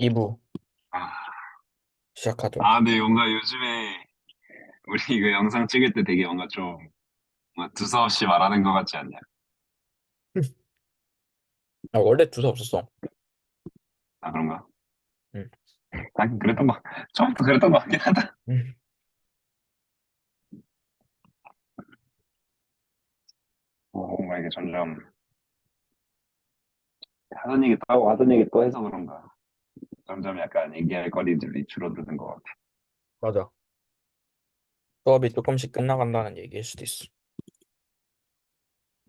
2부 아, 시작하도록 근데 뭔가 요즘에 우리 이거 영상 찍을 때 되게 뭔가 좀 뭔가 두서없이 말하는 것 같지 않냐? 원래 두서 없었어. 아, 그런가? 응. 하긴 그랬던 거, 처음부터 그랬던 것 같긴 하다. 응. 뭔가 이게 점점 하던 얘기 또 하고 하던 얘기 또 해서 그런가. 점점 약간 얘기할 거리들이 줄어드는 것 같아. 맞아. 수업이 조금씩 끝나간다는 얘기일 수도 있어.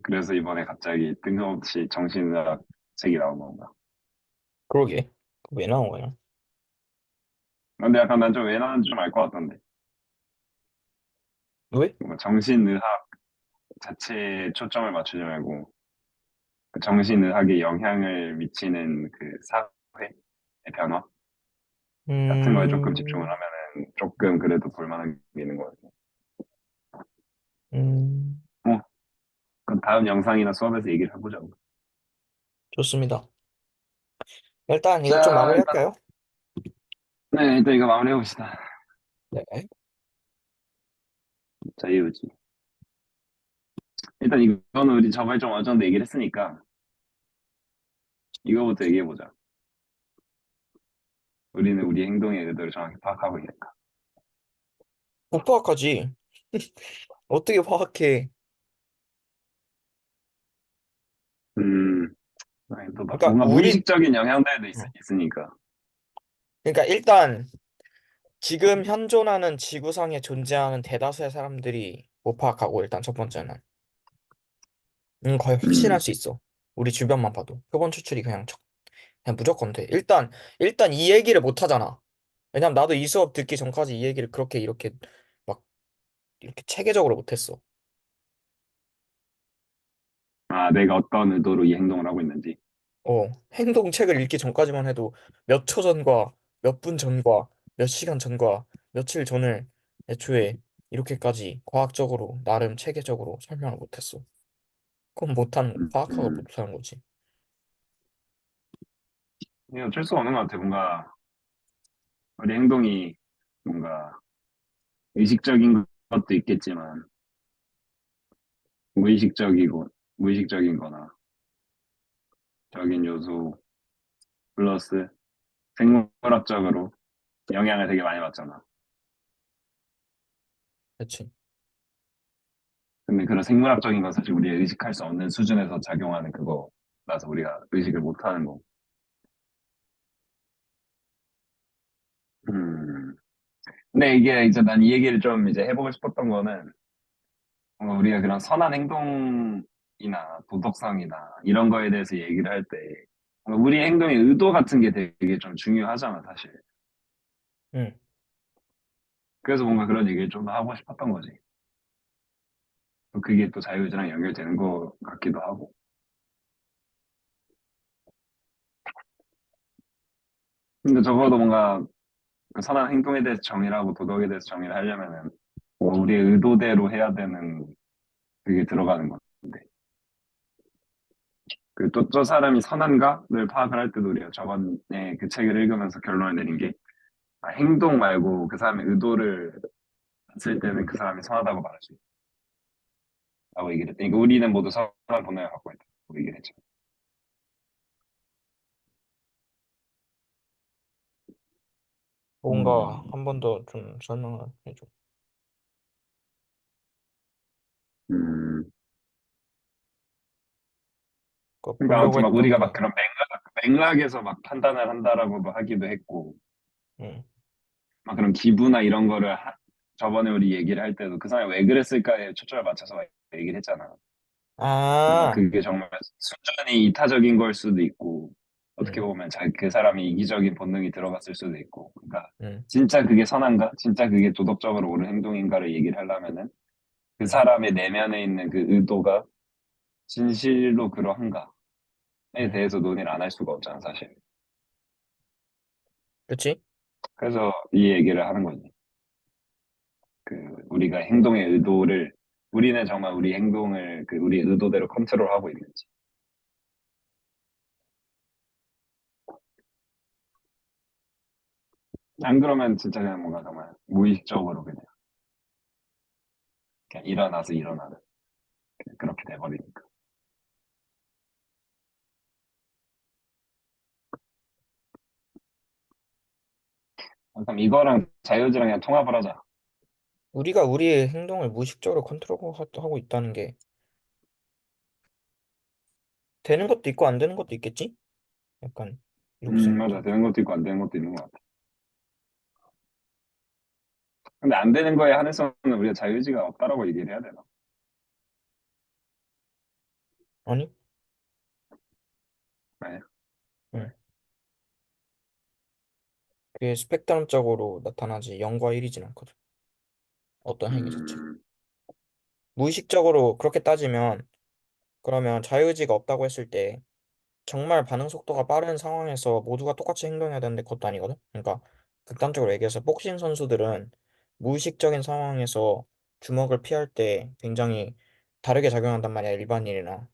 그래서 이번에 갑자기 뜬금없이 정신의학 책이 나온 건가. 그러게. 왜 나온 거냐? 근데 약간 난 좀 왜 나왔는지 좀 알 것 같던데. 왜? 뭔가 정신의학 자체에 초점을 맞추지 말고 그 정신의학에 영향을 미치는 그 사회의 변화 같은 거에 조금 집중을 음, 하면은 조금 그래도 볼만한 게 있는 것 같아요. 음, 어, 그럼 다음 영상이나 수업에서 얘기를 해보자고. 좋습니다. 일단 이것 좀 자, 일단, 마무리할까요? 네, 일단 이거 마무리 해봅시다. 네. 자유유지. 일단 이거는 우리 저번에 좀 어느 정도 얘기를 했으니까 이거부터 얘기해보자. 우리는 우리 행동의 의도를 정확히 파악하고 있는가. 못 파악하지. 어떻게 파악해? 음, 아니, 또 그러니까 뭔가 우리, 무의식적인 영향들도 어. 있으니까. 그러니까 일단 지금 현존하는 지구상에 존재하는 대다수의 사람들이 못 파악하고 일단 첫 번째는 거의 확신할 음, 수 있어. 우리 주변만 봐도 표본 추출이 그냥 무조건 돼. 일단 이 얘기를 못 하잖아. 왜냐면 나도 이 수업 듣기 전까지 이 얘기를 그렇게 이렇게 막 이렇게 체계적으로 못 했어. 내가 어떤 의도로 이 행동을 하고 있는지. 행동책을 읽기 전까지만 해도 몇 초 전과 몇 분 전과 몇 시간 전과 며칠 전을 애초에 이렇게까지 과학적으로 나름 체계적으로 설명을 못 했어. 그건 못하는 거, 파악하고 음. 못하는 거지. 이게 어쩔 수가 없는 것 같아. 뭔가 우리 행동이 뭔가 의식적인 것도 있겠지만 무의식적이고 무의식적인 거나 적인 요소 플러스 생물학적으로 영향을 되게 많이 받잖아. 그치? 근데 그런 생물학적인 건 사실 우리가 의식할 수 없는 수준에서 작용하는 그거라서 우리가 의식을 못 하는 거. 음. 근데 이게 이제 난 이 얘기를 좀 이제 해보고 싶었던 거는 뭔가 우리가 그런 선한 행동이나 도덕성이나 이런 거에 대해서 얘기를 할 때 우리 행동의 의도 같은 게 되게 좀 중요하잖아, 사실. 응. 그래서 뭔가 그런 얘기를 좀 더 하고 싶었던 거지. 또 그게 또 자유의지랑 연결되는 것 같기도 하고. 근데 적어도 뭔가 그 선한 행동에 대해서 정의를 하고 도덕에 대해서 정의를 하려면은 뭐 우리의 의도대로 해야 되는 그게 들어가는 건데. 그 또 저 사람이 선한가를 파악을 할 때도 우리가 저번에 그 책을 읽으면서 결론을 내린 게 행동 말고 그 사람의 의도를 봤을 때는 그 사람이 선하다고 말할 수 있다고 얘기를 했대. 그러니까 우리는 모두 선한 본능을 갖고 있다고 얘기를 했죠. 뭔가 음, 한 번 더 좀 설명을 해줘. 음. 그러니까 보려고 아무튼 막 했던 우리가 막 게, 그런 맥락에서 막 판단을 한다라고도 하기도 했고, 응. 막 그런 기부나 이런 거를 저번에 우리 얘기를 할 때도 그 사람이 왜 그랬을까에 초점을 맞춰서 막 얘기를 했잖아. 뭔가 아, 그게 정말 순전히 이타적인 걸 수도 있고, 어떻게 응, 보면 그 사람이 이기적인 본능이 들어갔을 수도 있고, 그러니까 응, 진짜 그게 선한가? 진짜 그게 도덕적으로 옳은 행동인가를 얘기를 하려면은 그 응, 사람의 내면에 있는 그 의도가 진실로 그러한가에 응. 대해서 논의를 안 할 수가 없잖아, 사실. 그치? 그래서 이 얘기를 하는 거지. 그 우리가 행동의 의도를 우리는 정말 우리 행동을 그 우리 의도대로 컨트롤하고 있는지. 안 그러면 진짜 그냥 뭔가 정말 무의식적으로 그냥 일어나서 일어나는 그냥 그렇게 돼버리니까. 그럼 이거랑 자유의지랑 그냥 통합을 하자. 우리가 우리의 행동을 무의식적으로 컨트롤하고 있다는 게 되는 것도 있고 안 되는 것도 있겠지? 약간 이렇게 맞아. 생각해. 되는 것도 있고 안 되는 것도 있는 것 같아. 근데 안 되는 거에 한해서는 우리가 자유의지가 없다라고 얘기를 해야 되나? 아니? 네. 응. 그게 스펙트럼적으로 나타나지 0과 1이진 않거든. 어떤 행위 자체가. 음, 무의식적으로 그렇게 따지면 그러면 자유의지가 없다고 했을 때 정말 반응 속도가 빠른 상황에서 모두가 똑같이 행동해야 되는데 그것도 아니거든. 그러니까 극단적으로 얘기해서 복싱 선수들은 무의식적인 상황에서 주먹을 피할 때 굉장히 다르게 작용한단 말이야. 일반인이나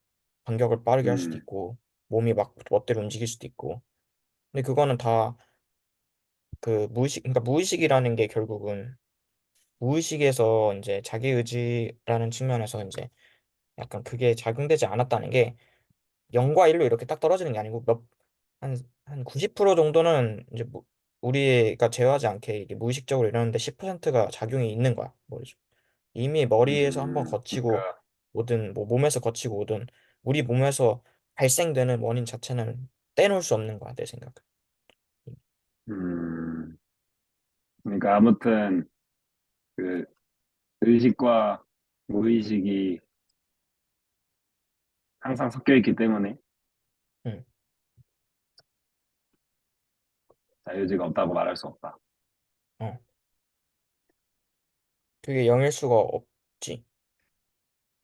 반격을 빠르게 할 수도 음, 있고 몸이 막 멋대로 움직일 수도 있고. 근데 그거는 다 그 무의식, 그러니까 무의식이라는 게 결국은 무의식에서 이제 자기의지라는 측면에서 이제 약간 그게 작용되지 않았다는 게 0과 1로 이렇게 딱 떨어지는 게 아니고 한 90% 정도는 이제 우리가 제어하지 않게 이게 무의식적으로 이러는데 10%가 작용이 있는 거야. 머리죠. 이미 머리에서 한번 거치고 그러니까, 오든 뭐 몸에서 거치고 오든 우리 몸에서 발생되는 원인 자체는 떼놓을 수 없는 거야, 내 생각은. 음, 그러니까 아무튼 그 의식과 무의식이 항상 섞여 있기 때문에 응. 자유의지가 없다고 말할 수 없다. 어. 그게 0일 수가 없지.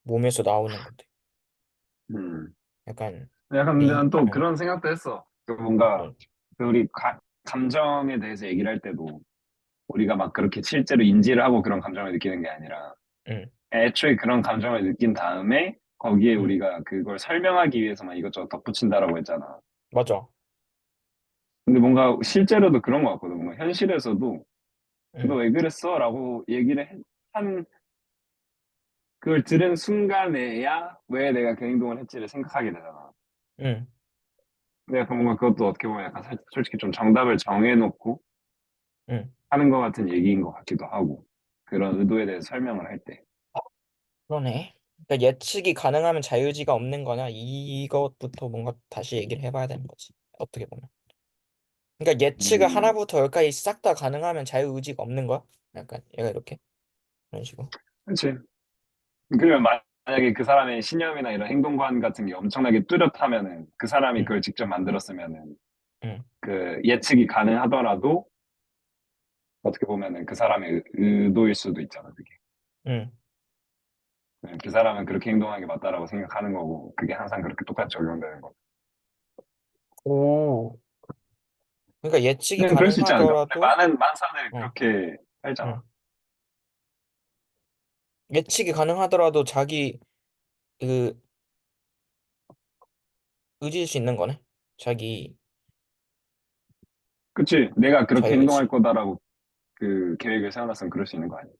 몸에서 나오는 건데. 음. 약간 약간 근데 이 난 또 응. 그런 생각도 했어. 그 뭔가 응. 그 우리 감정에 대해서 얘기를 할 때도 우리가 막 그렇게 실제로 인지를 하고 그런 감정을 느끼는 게 아니라 응. 애초에 그런 감정을 느낀 다음에 거기에 응. 우리가 그걸 설명하기 위해서만 이것저것 덧붙인다라고 했잖아. 맞아. 근데 뭔가 실제로도 그런 것 같거든. 뭔가 현실에서도 너 응. 왜 그랬어? 라고 한 그걸 들은 순간에야 왜 내가 그 행동을 했지를 생각하게 되잖아. 응. 근데 약간 뭔가 그것도 어떻게 보면 약간 솔직히 좀 정답을 정해놓고 응. 하는 것 같은 얘기인 것 같기도 하고. 그런 의도에 대해서 설명을 할 때. 그러네. 그러니까 예측이 가능하면 자유의지가 없는 거냐? 이것부터 뭔가 다시 얘기를 해봐야 되는 거지. 어떻게 보면. 그러니까 예측을 음, 하나부터 열까지 싹 다 가능하면 자유의지가 없는 거야? 약간 얘가 이렇게 그런 식으로. 그치. 그러면 만약에 그 사람의 신념이나 이런 행동관 같은 게 엄청나게 뚜렷하면은 그 사람이 응. 그걸 직접 만들었으면은 응. 그 예측이 가능하더라도 어떻게 보면은 그 사람의 의도일 수도 있잖아, 그게. 응. 그 사람은 그렇게 행동하는 게 맞다라고 생각하는 거고, 그게 항상 그렇게 똑같이 적용되는 거. 오. 그러니까 예측이 그냥 그럴 수 있지 않을까? 가능하더라도 많은 사람들이 어. 그렇게 살잖아. 응. 예측이 가능하더라도 자기 그 의지일 수 있는 거네. 자기 그치? 내가 그렇게 행동할 자유의지. 거다라고 그 계획을 세워놨으면 그럴 수 있는 거 아니야?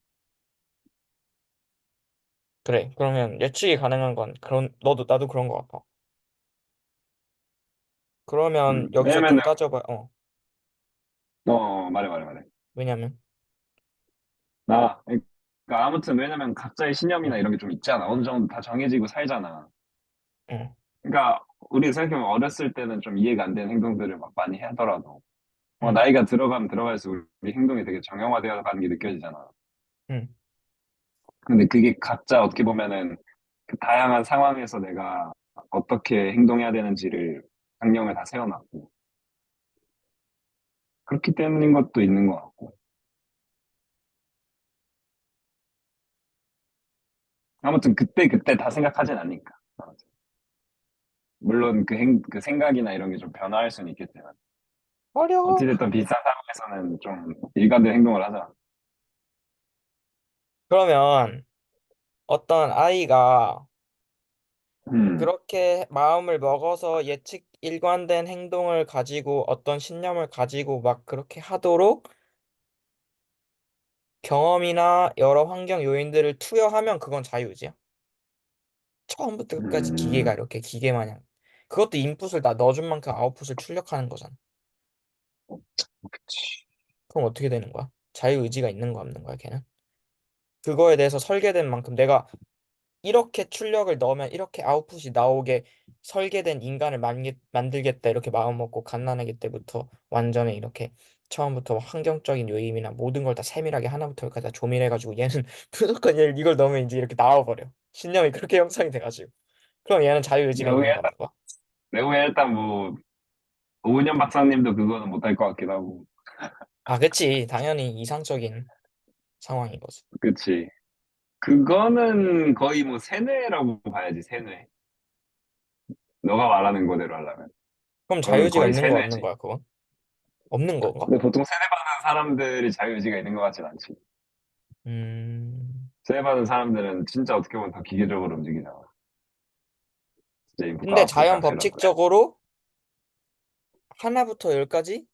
그래. 그러면 예측이 가능한 건 그런 너도 나도 그런 거 같아. 그러면 여기서 좀 왜냐면은, 따져봐. 말해. 왜냐면 그러니까 아무튼 왜냐면 각자의 신념이나 응. 이런 게 좀 있잖아. 어느 정도 다 정해지고 살잖아. 응. 그러니까 우리 생각해보면 어렸을 때는 좀 이해가 안 되는 행동들을 막 많이 하더라도 응. 나이가 들어가면 들어갈수록 우리 행동이 되게 정형화되어 가는 게 느껴지잖아. 응. 근데 그게 각자 어떻게 보면은 그 다양한 상황에서 내가 어떻게 행동해야 되는지를 강령을 다 세워놨고 그렇기 때문인 것도 있는 것 같고 아무튼 그때 다 생각하진 않으니까 물론 그 생각이나 이런 게 좀 변화할 수는 있겠지만 어려워. 어찌됐든 비슷한 상황에서는 좀 일관된 행동을 하자. 그러면 어떤 아이가 음, 그렇게 마음을 먹어서 예측 일관된 행동을 가지고 어떤 신념을 가지고 막 그렇게 하도록 경험이나 여러 환경 요인들을 투여하면 그건 자유의지야. 처음부터 끝까지 기계가 음, 이렇게 기계 마냥. 그것도 인풋을 다 넣어준 만큼 아웃풋을 출력하는 거잖아. 그치. 그럼 어떻게 되는 거야? 자유의지가 있는 거야, 없는 거야, 걔는? 그거에 대해서 설계된 만큼 내가 이렇게 출력을 넣으면 이렇게 아웃풋이 나오게 설계된 인간을 만들겠다 이렇게 마음먹고 갓난아기 때부터 완전히 이렇게 처음부터 환경적인 요인이나 모든 걸 다 세밀하게 하나부터 열까지 다 조밀해가지고 얘는 무조건 얘 이걸 넣으면 이제 이렇게 나와버려. 신념이 그렇게 형성이 돼가지고. 그럼 얘는 자유의지가 외국에 있는 거 일단, 없는 거야? 외국에 일단 뭐, 오은영 박사님도 그거는 못할 것 같기도 하고. 아, 그치. 당연히 이상적인 상황인 거지. 그치. 그거는 거의 뭐 세뇌라고 봐야지, 세뇌. 너가 말하는 거대로 하려면. 그럼 그건 자유의지가 거의 있는 거야, 없는 세뇌지. 거야, 그건? 없는 건가? 근데 보통 세뇌받는 사람들이 자유의지가 있는 것 같진 않지. 음. 세뇌받는 사람들은 진짜 어떻게 보면 더 기계적으로 움직이잖아. 진짜 인풋, 근데 아웃풋 자연 딱 해놓고. 법칙적으로 하나부터 열까지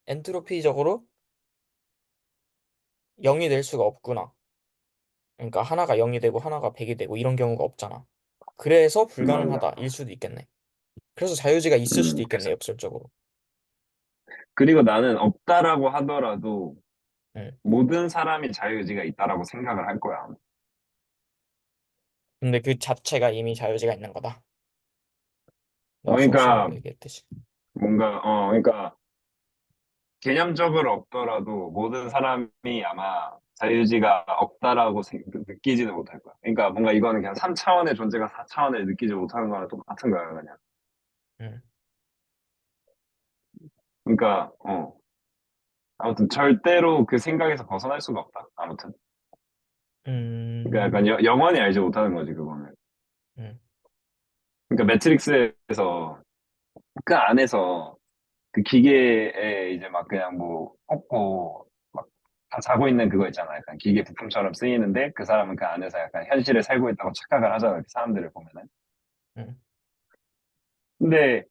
엔트로피적으로 0이 될 수가 없구나. 그러니까 하나가 0이 되고 하나가 100이 되고 이런 경우가 없잖아. 그래서 불가능하다 일 맞아. 수도 있겠네. 그래서 자유의지가 있을 수도 있겠네, 그래서. 역설적으로. 그리고 나는 없다라고 하더라도 응. 모든 사람이 자유의지가 있다라고 생각을 할 거야. 근데 그 자체가 이미 자유의지가 있는 거다. 너가 소신으로 그러니까 얘기했듯이. 뭔가, 그러니까 개념적으로 없더라도 모든 사람이 아마 자유의지가 없다라고 느끼지는 못할 거야. 그러니까 뭔가 이거는 그냥 3차원의 존재가 4차원을 느끼지 못하는 거랑 똑같은 거야, 그냥. 응. 그러니까, 아무튼 절대로 그 생각에서 벗어날 수가 없다. 아무튼. 그러니까 약간 음. 영원히 알지 못하는 거지, 그거는. 음. 그러니까 매트릭스에서 그 안에서 그 기계에 이제 막 그냥 뭐 꽂고 막 다 자고 있는 그거 있잖아. 약간 기계 부품처럼 쓰이는데 그 사람은 그 안에서 약간 현실을 살고 있다고 착각을 하잖아. 그 사람들을 보면은. 음. 근데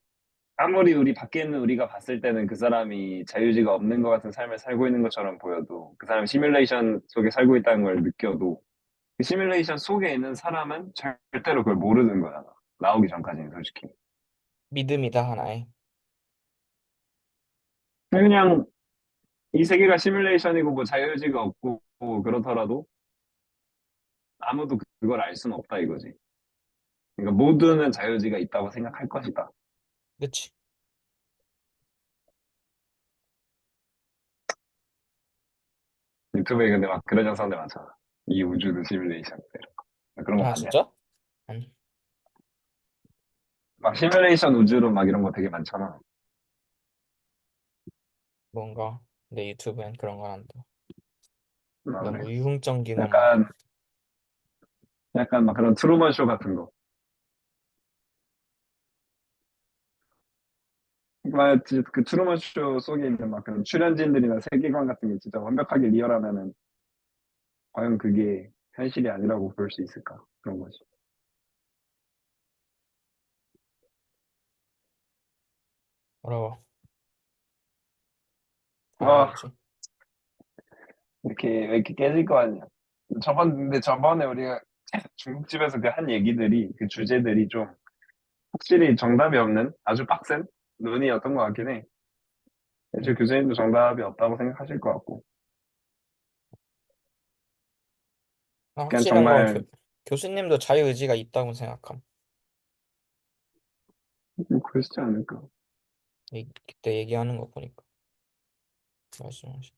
아무리 우리 밖에 있는 우리가 봤을 때는 그 사람이 자유의지가 없는 것 같은 삶을 살고 있는 것처럼 보여도 그 사람이 시뮬레이션 속에 살고 있다는 걸 느껴도 그 시뮬레이션 속에 있는 사람은 절대로 그걸 모르는 거야. 나오기 전까지는 솔직히. 믿음이다, 하나의. 그냥 이 세계가 시뮬레이션이고 뭐 자유의지가 없고 뭐 그렇더라도 아무도 그걸 알 수는 없다 이거지. 그러니까 모두는 자유의지가 있다고 생각할 것이다. 그치? 유튜브에 근데 막 그런 영상들 많잖아. 이 우주는 시뮬레이션. 이런 거. 그런 거 아, 봤냐? 진짜? 아니, 막 시뮬레이션 우주로 막 이런 거 되게 많잖아. 뭔가 내 유튜브엔 그런 건 안 돼. 아, 그래? 너무 유흥적인 것만 약간, 보거든. 약간 막 그런 트루먼 쇼 같은 거. 막 그 트루먼 쇼 속에 있는 막 그런 출연진들이나 세계관 같은 게 진짜 완벽하게 리얼하면은 과연 그게 현실이 아니라고 볼 수 있을까? 그런 거지. 어려워. 와, 자유의지. 이렇게, 왜 이렇게 깨질 거 아니야. 근데 저번에 우리가 중국집에서 그 한 얘기들이, 그 주제들이 좀 확실히 정답이 없는 아주 빡센 논의였던 것 같긴 해. 저 응. 교수님도 정답이 없다고 생각하실 것 같고. 아, 그냥 확실한 건 정말, 교수님도 자유의지가 있다고 생각함. 그러시지 않을까. 그때 얘기하는 거 보니까. 말씀하시.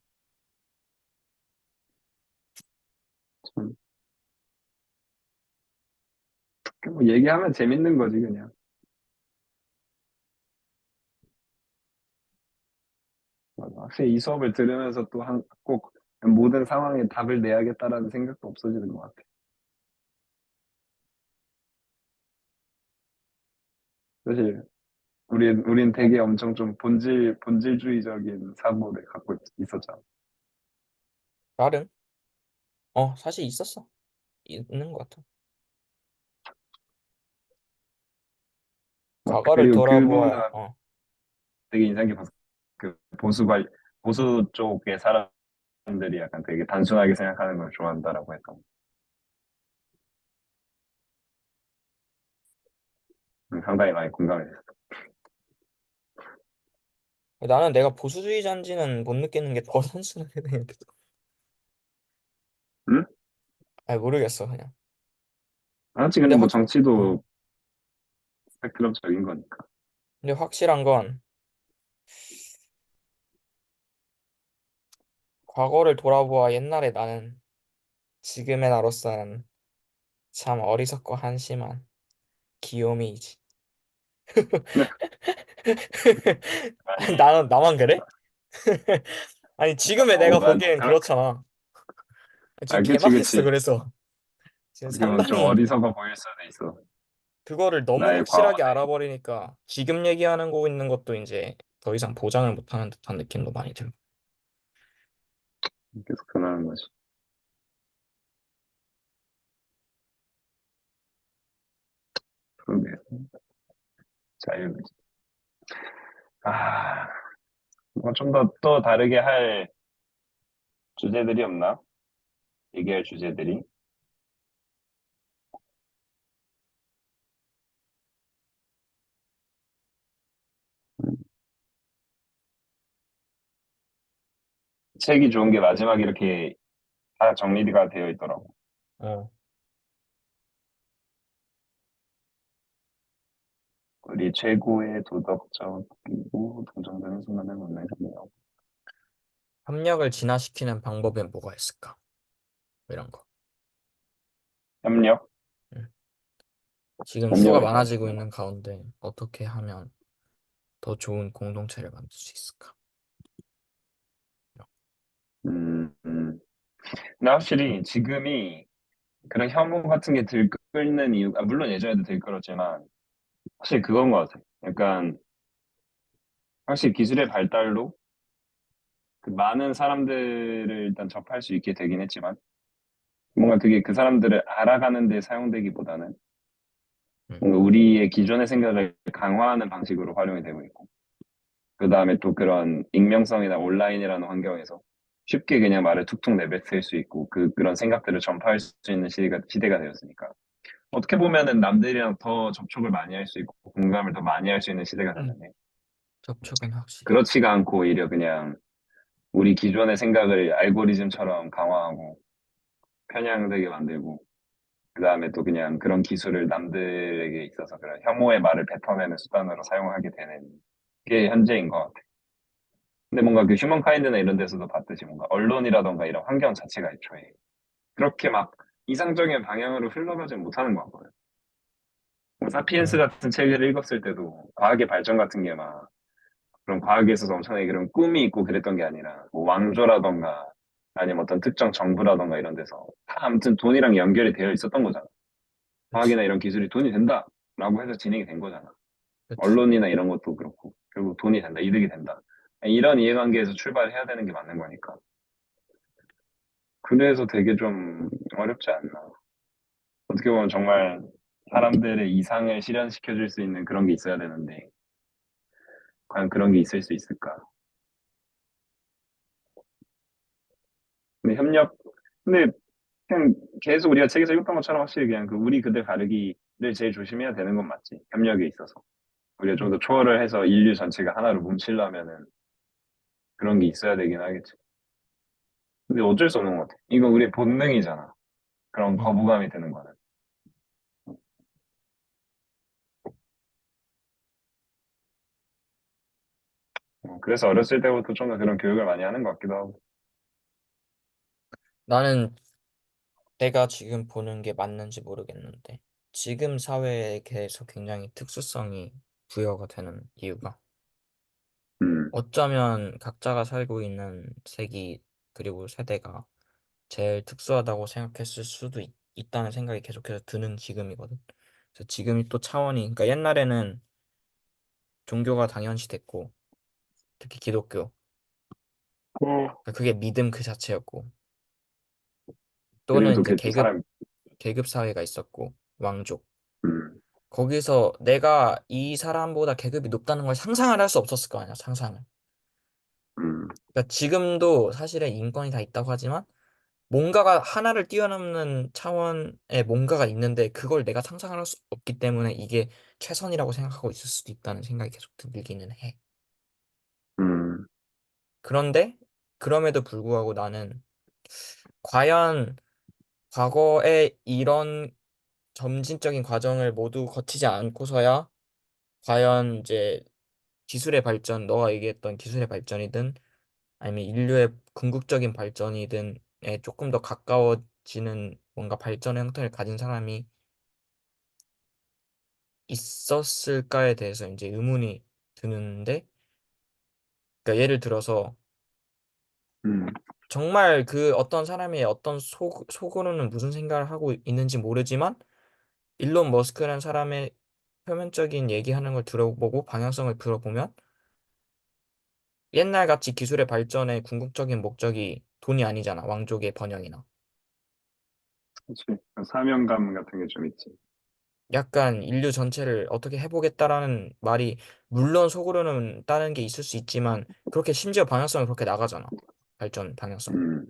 참, 뭐 얘기하면 재밌는 거지, 그냥. 맞아. 확실히 이 수업을 들으면서 또 꼭 모든 상황에 답을 내야겠다라는 생각도 없어지는 것 같아. 사실, 우린 되게 엄청 좀 본질주의적인 사고를 갖고 있었잖아. 나름? 사실 있었어. 있는 것 같아. 막, 과거를 그리고 그 부분은 돌아보아야, 되게 인상 깊었어. 그 보수 쪽의 사람 사람들이 약간 되게 단순하게 생각하는 걸 좋아한다라고 했던 상당히 많이 공감했어. 나는 내가 보수주의자인지는 못 느끼는 게 더 단순하게 생각해. 응? 아 모르겠어 그냥. 그렇지, 근데 근데 뭐 어. 정치도 스펙트럼적인 거니까. 근데 확실한 건 과거를 돌아보아 옛날에 나는 지금의 나로서는 참 어리석고 한심한 귀요미이지. 아니, 나만 그래? 아니 지금의 어, 내가 난, 보기엔 그렇잖아. 지금 그치, 개망했어 그치. 그래서 지금 어떻게 보면 좀 상당히 어리석어 보일 수도 있어. 그거를 너무 나의 확실하게 과거네. 알아버리니까 지금 얘기하는 거 있는 것도 이제 더 이상 보장을 못하는 듯한 느낌도 많이 들고. 계속 변하는 거지. 그러게. 자유의지. 아, 뭐 좀 더 또 다르게 할 주제들이 없나? 얘기할 주제들이. 책이 좋은 게 마지막에 이렇게 다 정리가 되어 있더라고. 어. 우리 최고의 도덕적이고 동정적인 순간을 만나겠네요. 협력을 진화시키는 방법엔 뭐가 있을까? 이런 거. 협력, 응. 지금 수가 협력을 많아지고 진화시키는 거. 있는 가운데 어떻게 하면 더 좋은 공동체를 만들 수 있을까? 음, 음. 근데 확실히 지금이 그런 혐오 같은 게 들끓는 이유가, 물론 예전에도 들끓었지만, 확실히 그건 것 같아. 약간, 확실히 기술의 발달로 그 많은 사람들을 일단 접할 수 있게 되긴 했지만, 뭔가 그게 그 사람들을 알아가는 데 사용되기보다는, 응. 뭔가 우리의 기존의 생각을 강화하는 방식으로 활용이 되고 있고, 그 다음에 또 그런 익명성이나 온라인이라는 환경에서 쉽게 그냥 말을 툭툭 내뱉을 수 있고, 그런 생각들을 전파할 수 있는 시대가 되었으니까. 어떻게 보면은 남들이랑 더 접촉을 많이 할 수 있고 공감을 더 많이 할 수 있는 시대가 응. 됐는데 접촉은 확실히. 그렇지가 않고 오히려 그냥 우리 기존의 생각을 알고리즘처럼 강화하고 편향되게 만들고 그다음에 또 그냥 그런 기술을 남들에게 있어서 그런 혐오의 말을 뱉어내는 수단으로 사용하게 되는 게 현재인 것 같아. 근데 뭔가 그 휴먼 카인드나 이런 데서도 봤듯이 뭔가 언론이라던가 이런 환경 자체가 애초에 그렇게 막 이상적인 방향으로 흘러가지 못하는 것 같거든. 뭐 사피엔스 응. 같은 책을 읽었을 때도 과학의 발전 같은 게 막 그런 과학에 있어서 엄청나게 그런 꿈이 있고 그랬던 게 아니라 뭐 왕조라던가 아니면 어떤 특정 정부라던가 이런 데서 다 아무튼 돈이랑 연결이 되어 있었던 거잖아. 그치. 과학이나 이런 기술이 돈이 된다라고 해서 진행이 된 거잖아. 그치. 언론이나 이런 것도 그렇고 결국 돈이 된다, 이득이 된다. 이런 이해관계에서 출발해야 되는 게 맞는 거니까. 그래서 되게 좀 어렵지 않나. 어떻게 보면 정말 사람들의 이상을 실현시켜 줄 수 있는 그런 게 있어야 되는데 과연 그런 게 있을 수 있을까? 근데 협력, 근데 그냥 계속 우리가 책에서 읽었던 것처럼 확실히 그냥 그 우리 그들 가르기를 제일 조심해야 되는 건 맞지. 협력에 있어서. 우리가 좀 응. 더 초월을 해서 인류 전체가 하나로 뭉치려면은 그런 게 있어야 되긴 하겠지. 근데 어쩔 수 없는 것 같아. 이건 우리의 본능이잖아. 그런 응. 거부감이 드는 거는. 그래서 어렸을 때부터 좀 더 그런 교육을 많이 하는 것 같기도 하고. 나는 내가 지금 보는 게 맞는지 모르겠는데 지금 사회에 대해서 굉장히 특수성이 부여가 되는 이유가 음, 어쩌면 각자가 살고 있는 세기 그리고 세대가 제일 특수하다고 생각했을 수도 있다는 생각이 계속해서 드는 지금이거든. 그래서 지금이 또 차원이 그러니까 옛날에는 종교가 당연시 됐고 특히 기독교 그러니까 그게 믿음 그 자체였고 그리고 또는 또 이제 그게 또 사람, 계급 사회가 있었고 왕족 음, 거기서 내가 이 사람보다 계급이 높다는 걸 상상을 할 수 없었을 거 아니야 상상을 그러니까 지금도 사실은 인권이 다 있다고 하지만 뭔가가 하나를 뛰어넘는 차원의 뭔가가 있는데 그걸 내가 상상할 수 없기 때문에 이게 최선이라고 생각하고 있을 수도 있다는 생각이 계속 들기는 해. 음, 그런데 그럼에도 불구하고 나는 과연 과거에 이런 점진적인 과정을 모두 거치지 않고서야 과연 이제 기술의 발전, 너가 얘기했던 기술의 발전이든 아니면 인류의 궁극적인 발전이든에 조금 더 가까워지는 뭔가 발전의 형태를 가진 사람이 있었을까에 대해서 이제 의문이 드는데, 그러니까 예를 들어서 음, 정말 그 어떤 사람의 어떤 속으로는 무슨 생각을 하고 있는지 모르지만 일론 머스크라는 사람의 표면적인 얘기하는 걸 들어보고 방향성을 들어보면 옛날 같이 기술의 발전의 궁극적인 목적이 돈이 아니잖아. 왕족의 번영이나. 그치. 사명감 같은 게 좀 있지. 약간 인류 전체를 어떻게 해보겠다라는 말이 물론 속으로는 다른 게 있을 수 있지만 그렇게 심지어 방향성이 그렇게 나가잖아. 발전 방향성이. 음,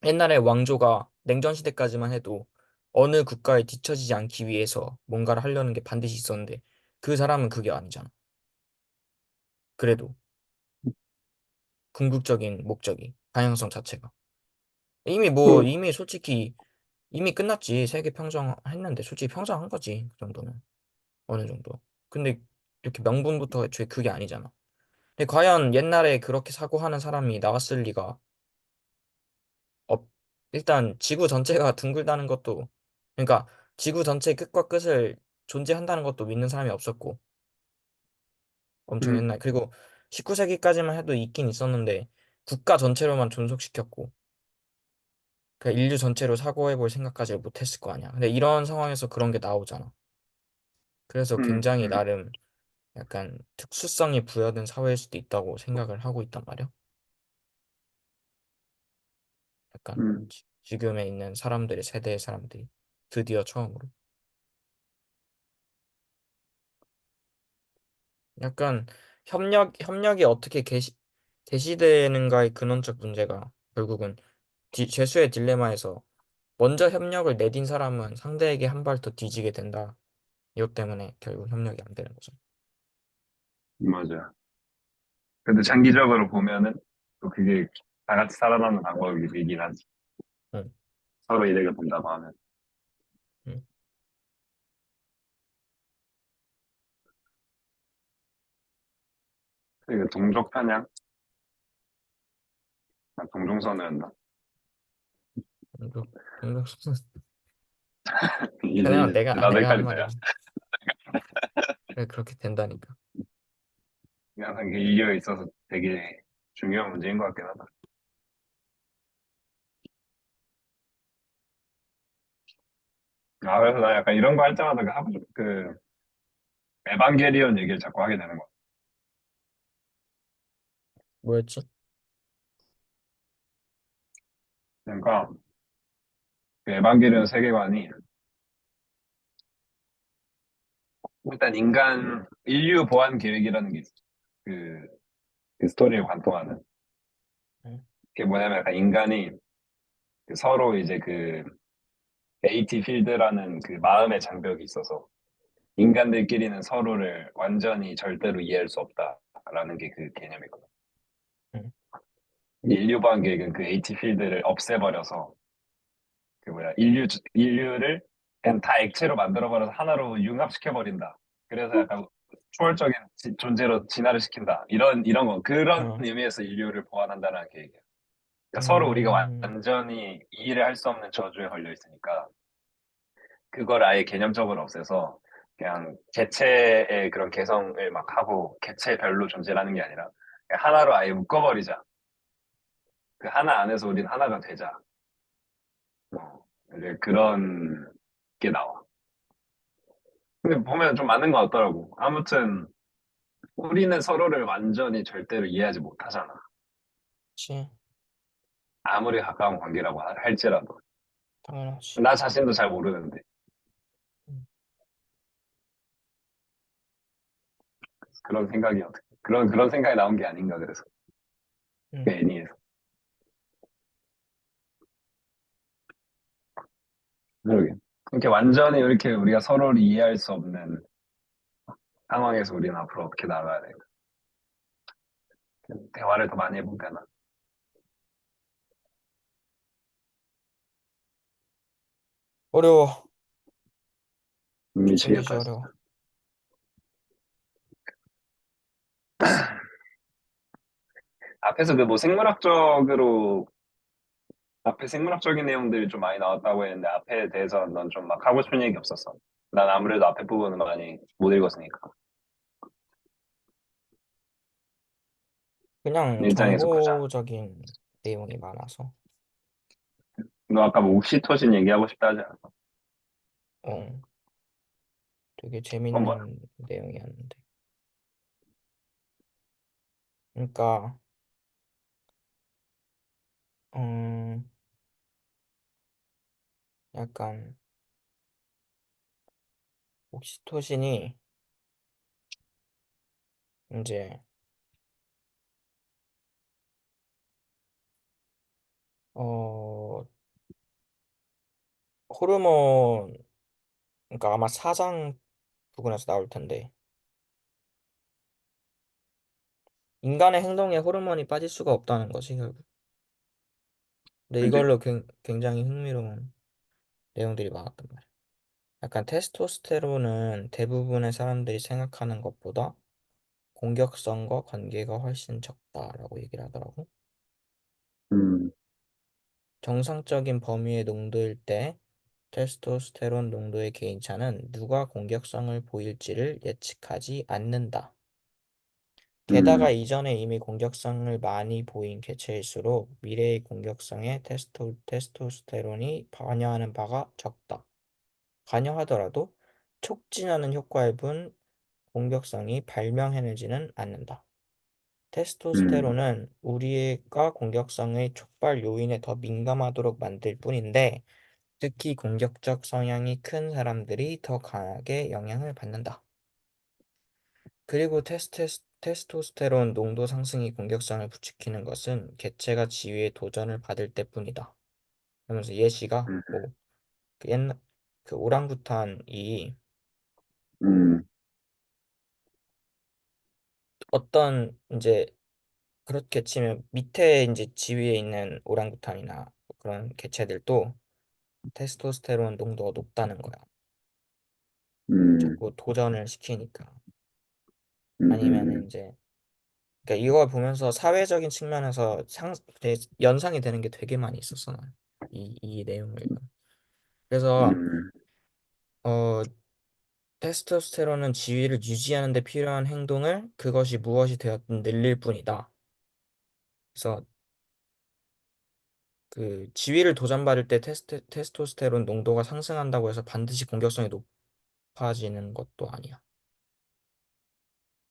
옛날에 왕조가 냉전 시대까지만 해도 어느 국가에 뒤처지지 않기 위해서 뭔가를 하려는 게 반드시 있었는데 그 사람은 그게 아니잖아. 그래도 궁극적인 목적이 방향성 자체가 이미 솔직히 이미 끝났지. 세계 평정했는데 솔직히 평정한 거지. 그 정도는 어느 정도. 근데 이렇게 명분부터 애초에 그게 아니잖아. 근데 과연 옛날에 그렇게 사고하는 사람이 나왔을 리가 없. 일단 지구 전체가 둥글다는 것도 그러니까 지구 전체의 끝과 끝을 존재한다는 것도 믿는 사람이 없었고 엄청 음, 옛날 그리고 19세기까지만 해도 있긴 있었는데 국가 전체로만 존속시켰고 그 인류 전체로 사고해 볼 생각까지 못했을 거 아니야. 근데 이런 상황에서 그런 게 나오잖아. 그래서 음, 굉장히 음, 나름 약간 특수성이 부여된 사회일 수도 있다고 생각을 하고 있단 말이야. 약간 음, 지금에 있는 사람들의 세대의 사람들이 드디어 처음으로 약간 협력이 어떻게 개시되는가의 근원적 문제가 결국은 죄수의 딜레마에서 먼저 협력을 내딘 사람은 상대에게 한 발 더 뒤지게 된다. 이것 때문에 결국 협력이 안 되는 거죠. 맞아. 근데 장기적으로 보면은 또 그게 다 같이 살아남는 방법이긴 하지. 응, 서로 이득을 본다고 하면. 응. 그리고 동족 편향? 아, 동종선이었나? 동족 동족 이제, 그냥 이제 나도 내가 한 헷갈린다. 야. 말이야. 그래 그렇게 된다니까. 항상 그 이교에 있어서 되게 중요한 문제인 것 같긴 하다. 아, 그래서 나 약간 이런 거 할 때마다 그 에반게리온 얘기를 자꾸 하게 되는 거야. 뭐였지? 그러니까 그 에반게리온 세계관이 일단 인류 보안 계획이라는 게 있어. 그, 그 스토리를 관통하는. 응, 그게 뭐냐면 약간 인간이 그 서로 이제 그 AT 필드라는 그 마음의 장벽이 있어서 인간들끼리는 서로를 완전히 절대로 이해할 수 없다라는 게 그 개념이거든. 응, 인류 보안 계획은 그 AT 필드를 없애버려서 그 뭐야 인류를 그냥 다 액체로 만들어버려서 하나로 융합시켜버린다. 그래서 약간 초월적인 존재로 진화를 시킨다. 이런 거 그런 어, 의미에서 인류를 보완한다는 계획이야. 그러니까 서로 우리가 음, 완전히 이해를 할 수 없는 저주에 걸려 있으니까 그걸 아예 개념적으로 없애서 그냥 개체의 그런 개성을 막 하고 개체별로 존재하는 게 아니라 그냥 하나로 아예 묶어버리자. 그 하나 안에서 우린 하나가 되자. 이제 그런 게 나와. 근데 보면 좀 맞는 것 같더라고. 아무튼 우리는 서로를 완전히 절대로 이해하지 못하잖아. 그치, 아무리 가까운 관계라고 할지라도. 당연하지. 나 자신도 잘 모르는데. 음. 그런 생각이 어떻게, 그런 생각이 나온 게 아닌가 그래서. 그 음. 애니에서. 그러게. 이렇게 완전히 이렇게 우리가 서로를 이해할 수 없는 상황에서 우리는 앞으로 어떻게 나가야 될까? 대화를 더 많이 해보면 되나? 어려워. 미친 듯이 미치겠다, 진짜. 어려워. 앞에서 그 뭐 생물학적으로, 앞에 생물학적인 내용들이 좀 많이 나왔다고 했는데, 앞에 대해서 넌 좀 막 하고 싶은 얘기 없었어? 난 아무래도 앞에 부분은 많이 못 읽었으니까. 그냥 내 입장에서 보자. 정보적인 내용이 많아서. 너 아까 뭐 옥시토신 얘기하고 싶다 하지 않았어? 어, 되게 그건 뭐야? 재밌는 내용이었는데. 그러니까, 음, 약간, 옥시토신이 이제, 어, 호르몬, 그러니까 아마 사장 부분에서 나올 텐데, 인간의 행동에 호르몬이 빠질 수가 없다는 것이 결국. 근데 그지? 이걸로 굉장히 흥미로운 내용들이 많았단 말이야. 약간 테스토스테론은 대부분의 사람들이 생각하는 것보다 공격성과 관계가 훨씬 적다라고 얘기를 하더라고. 음, 정상적인 범위의 농도일 때 테스토스테론 농도의 개인차는 누가 공격성을 보일지를 예측하지 않는다. 게다가 음, 이전에 이미 공격성을 많이 보인 개체일수록 미래의 공격성에 테스토스테론이 관여하는 바가 적다. 관여하더라도 촉진하는 효과를 본 공격성이 발명해내지는 않는다. 음, 테스토스테론은 우리가 공격성의 촉발 요인에 더 민감하도록 만들 뿐인데, 특히 공격적 성향이 큰 사람들이 더 강하게 영향을 받는다. 그리고 테스토스테론 농도 상승이 공격성을 부추기는 것은 개체가 지위에 도전을 받을 때뿐이다. 그러면서 예시가 음, 뭐 그 옛날 그 오랑구탄이 음, 어떤 이제 그렇게 치면 밑에 이제 지위에 있는 오랑구탄이나 그런 개체들도 테스토스테론 농도가 높다는 거야. 음, 자꾸 도전을 시키니까. 아니면은 음, 이제 그러니까 이걸 보면서 사회적인 측면에서 연상이 되는 게 되게 많이 있었어, 난. 이 내용을 읽으면. 그래서 음, 어 테스토스테론은 지위를 유지하는 데 필요한 행동을 그것이 무엇이 되었든 늘릴 뿐이다. 그래서 그 지위를 도전받을 때 테스토스테론 농도가 상승한다고 해서 반드시 공격성이 높아지는 것도 아니야.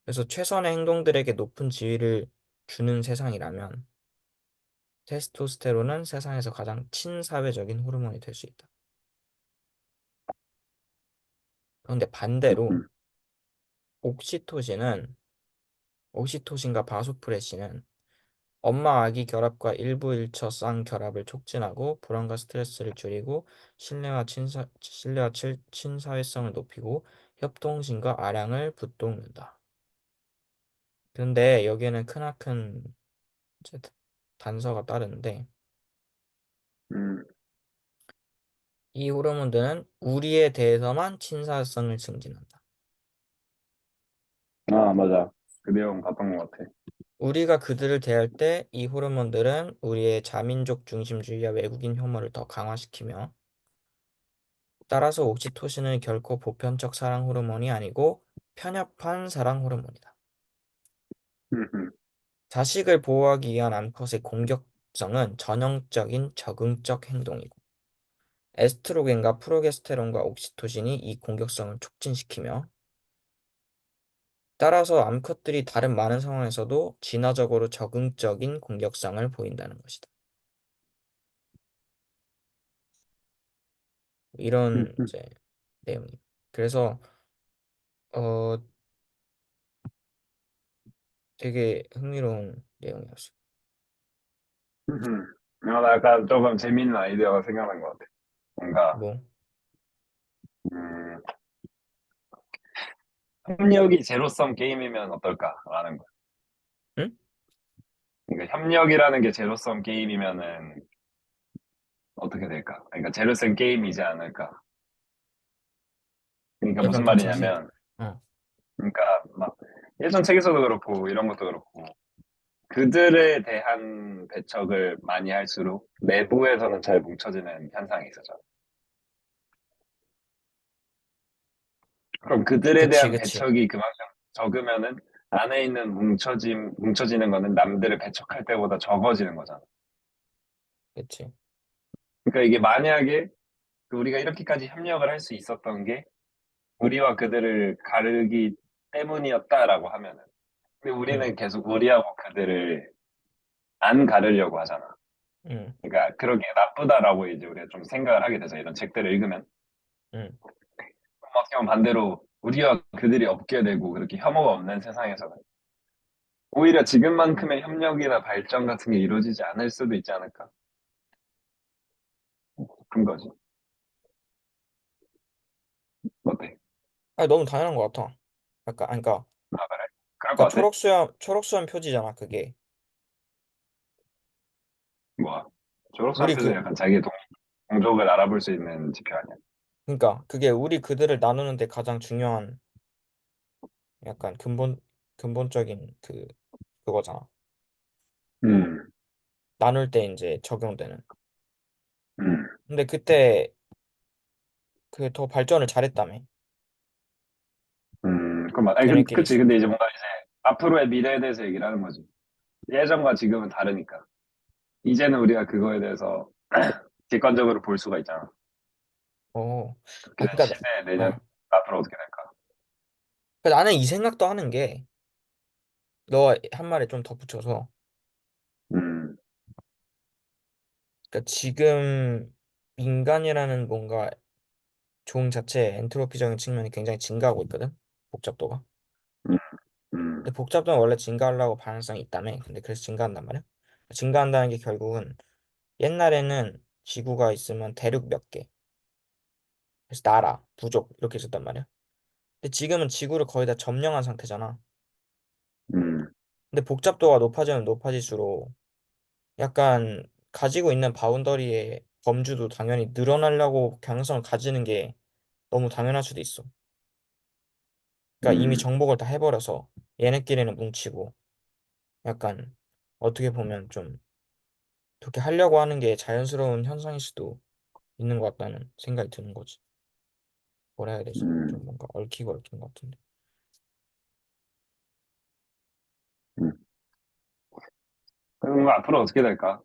그래서 최선의 행동들에게 높은 지위를 주는 세상이라면 테스토스테론은 세상에서 가장 친사회적인 호르몬이 될 수 있다. 그런데 반대로 음, 옥시토신은 옥시토신과 바소프레신은 엄마 아기 결합과 일부 일처 쌍결합을 촉진하고 불안과 스트레스를 줄이고 친사회성을 높이고 협동심과 아량을 북돋는다. 근데 여기에는 크나큰 이제 단서가 따르는데 음. 이 호르몬들은 우리에 대해서만 친사성을 증진한다. 아, 맞아. 그 내용 봤던 것 같아. 우리가 그들을 대할 때 이 호르몬들은 우리의 자민족 중심주의와 외국인 혐오를 더 강화시키며 따라서 옥시토신은 결코 보편적 사랑 호르몬이 아니고 편협한 사랑 호르몬이다. 음, 음, 자식을 보호하기 위한 암컷의 공격성은 전형적인 적응적 행동이고 에스트로겐과 프로게스테론과 옥시토신이 이 공격성을 촉진시키며 따라서 암컷들이 다른 많은 상황에서도 진화적으로 적응적인 공격성을 보인다는 것이다. 이런 음. 이제 내용이. 그래서 어 되게 흥미로운 내용이었어. 나 약간 조금 재밌는 아이디어가 생각난 것 같아. 뭔가, 뭐? 음, 협력이 제로섬 게임이면 어떨까라는 거야. 응? 그러니까 협력이라는 게 제로섬 게임이면은 어떻게 될까? 그러니까 제로섬 게임이지 않을까? 그러니까 약간 무슨 좀 자세히. 말이냐면, 어. 그러니까 막 예전 책에서도 그렇고 이런 것도 그렇고 그들에 대한 배척을 많이 할수록 내부에서는 잘 뭉쳐지는 현상이 있어져. 그럼 그들에 그치, 대한 그치. 배척이 그만큼 적으면은 안에 있는 뭉쳐지는 거는 남들을 배척할 때보다 적어지는 거잖아. 그치. 그러니까 이게 만약에 그 우리가 이렇게까지 협력을 할 수 있었던 게 우리와 그들을 가르기 때문이었다라고 하면은 근데 응, 우리는 계속 우리하고 그들을 안 가르려고 하잖아. 응, 그러니까 그렇게 나쁘다라고 이제 우리가 좀 생각을 하게 되죠. 이런 책들을 읽으면. 응. 어떻게 보면 반대로 우리와 그들이 없게 되고 그렇게 혐오가 없는 세상에서는 오히려 지금만큼의 협력이나 발전 같은 게 이루어지지 않을 수도 있지 않을까 싶은 거지. 어때? 아니, 너무 당연한 것 같아. 약간, 아니, 그러니까, 아, 그래? 그럴 그러니까 것 같아? 초록수염 표지잖아, 그게. 뭐야? 졸업사람 우리 표정 약간 자기의 동족을 알아볼 수 있는 지표 아니야? 그러니까, 그게 우리 그들을 나누는데 가장 중요한 약간 근본적인 그거잖아. 음, 나눌 때 이제 적용되는. 음, 근데 그때 그 더 발전을 잘했다며. 아니, 걔네끼리 그치. 있을 근데 때. 이제 뭔가 이제 앞으로의 미래에 대해서 얘기를 하는 거지. 예전과 지금은 다르니까. 이제는 우리가 그거에 대해서 객관적으로 볼 수가 있잖아. 어. 아, 그 그러니까, 시대에 내년, 어. 앞으로 어떻게 될까? 그러니까 나는 이 생각도 하는 게, 너 한 말에 좀 덧붙여서, 음, 그러니까 지금 인간이라는 뭔가 종 자체의 엔트로피적인 측면이 굉장히 증가하고 있거든. 복잡도가. 음, 음, 근데 복잡도는 원래 증가하려고 반응성이 있다며. 근데 그래서 증가한단 말이야. 증가한다는 게 결국은 옛날에는 지구가 있으면 대륙 몇 개, 그래서 나라, 부족 이렇게 있었단 말이야. 근데 지금은 지구를 거의 다 점령한 상태잖아. 음, 근데 복잡도가 높아지면 높아질수록 약간 가지고 있는 바운더리의 범주도 당연히 늘어나려고 경향성을 가지는 게 너무 당연할 수도 있어. 그러니까 이미 음, 정복을 다 해버려서 얘네끼리는 뭉치고 약간 어떻게 보면 좀 그렇게 하려고 하는 게 자연스러운 현상일 수도 있는 것 같다는 생각이 드는 거지. 뭐라 해야 되지? 좀 음, 뭔가 얽히고 얽힌 것 같은데. 음. 그럼 앞으로 어떻게 될까?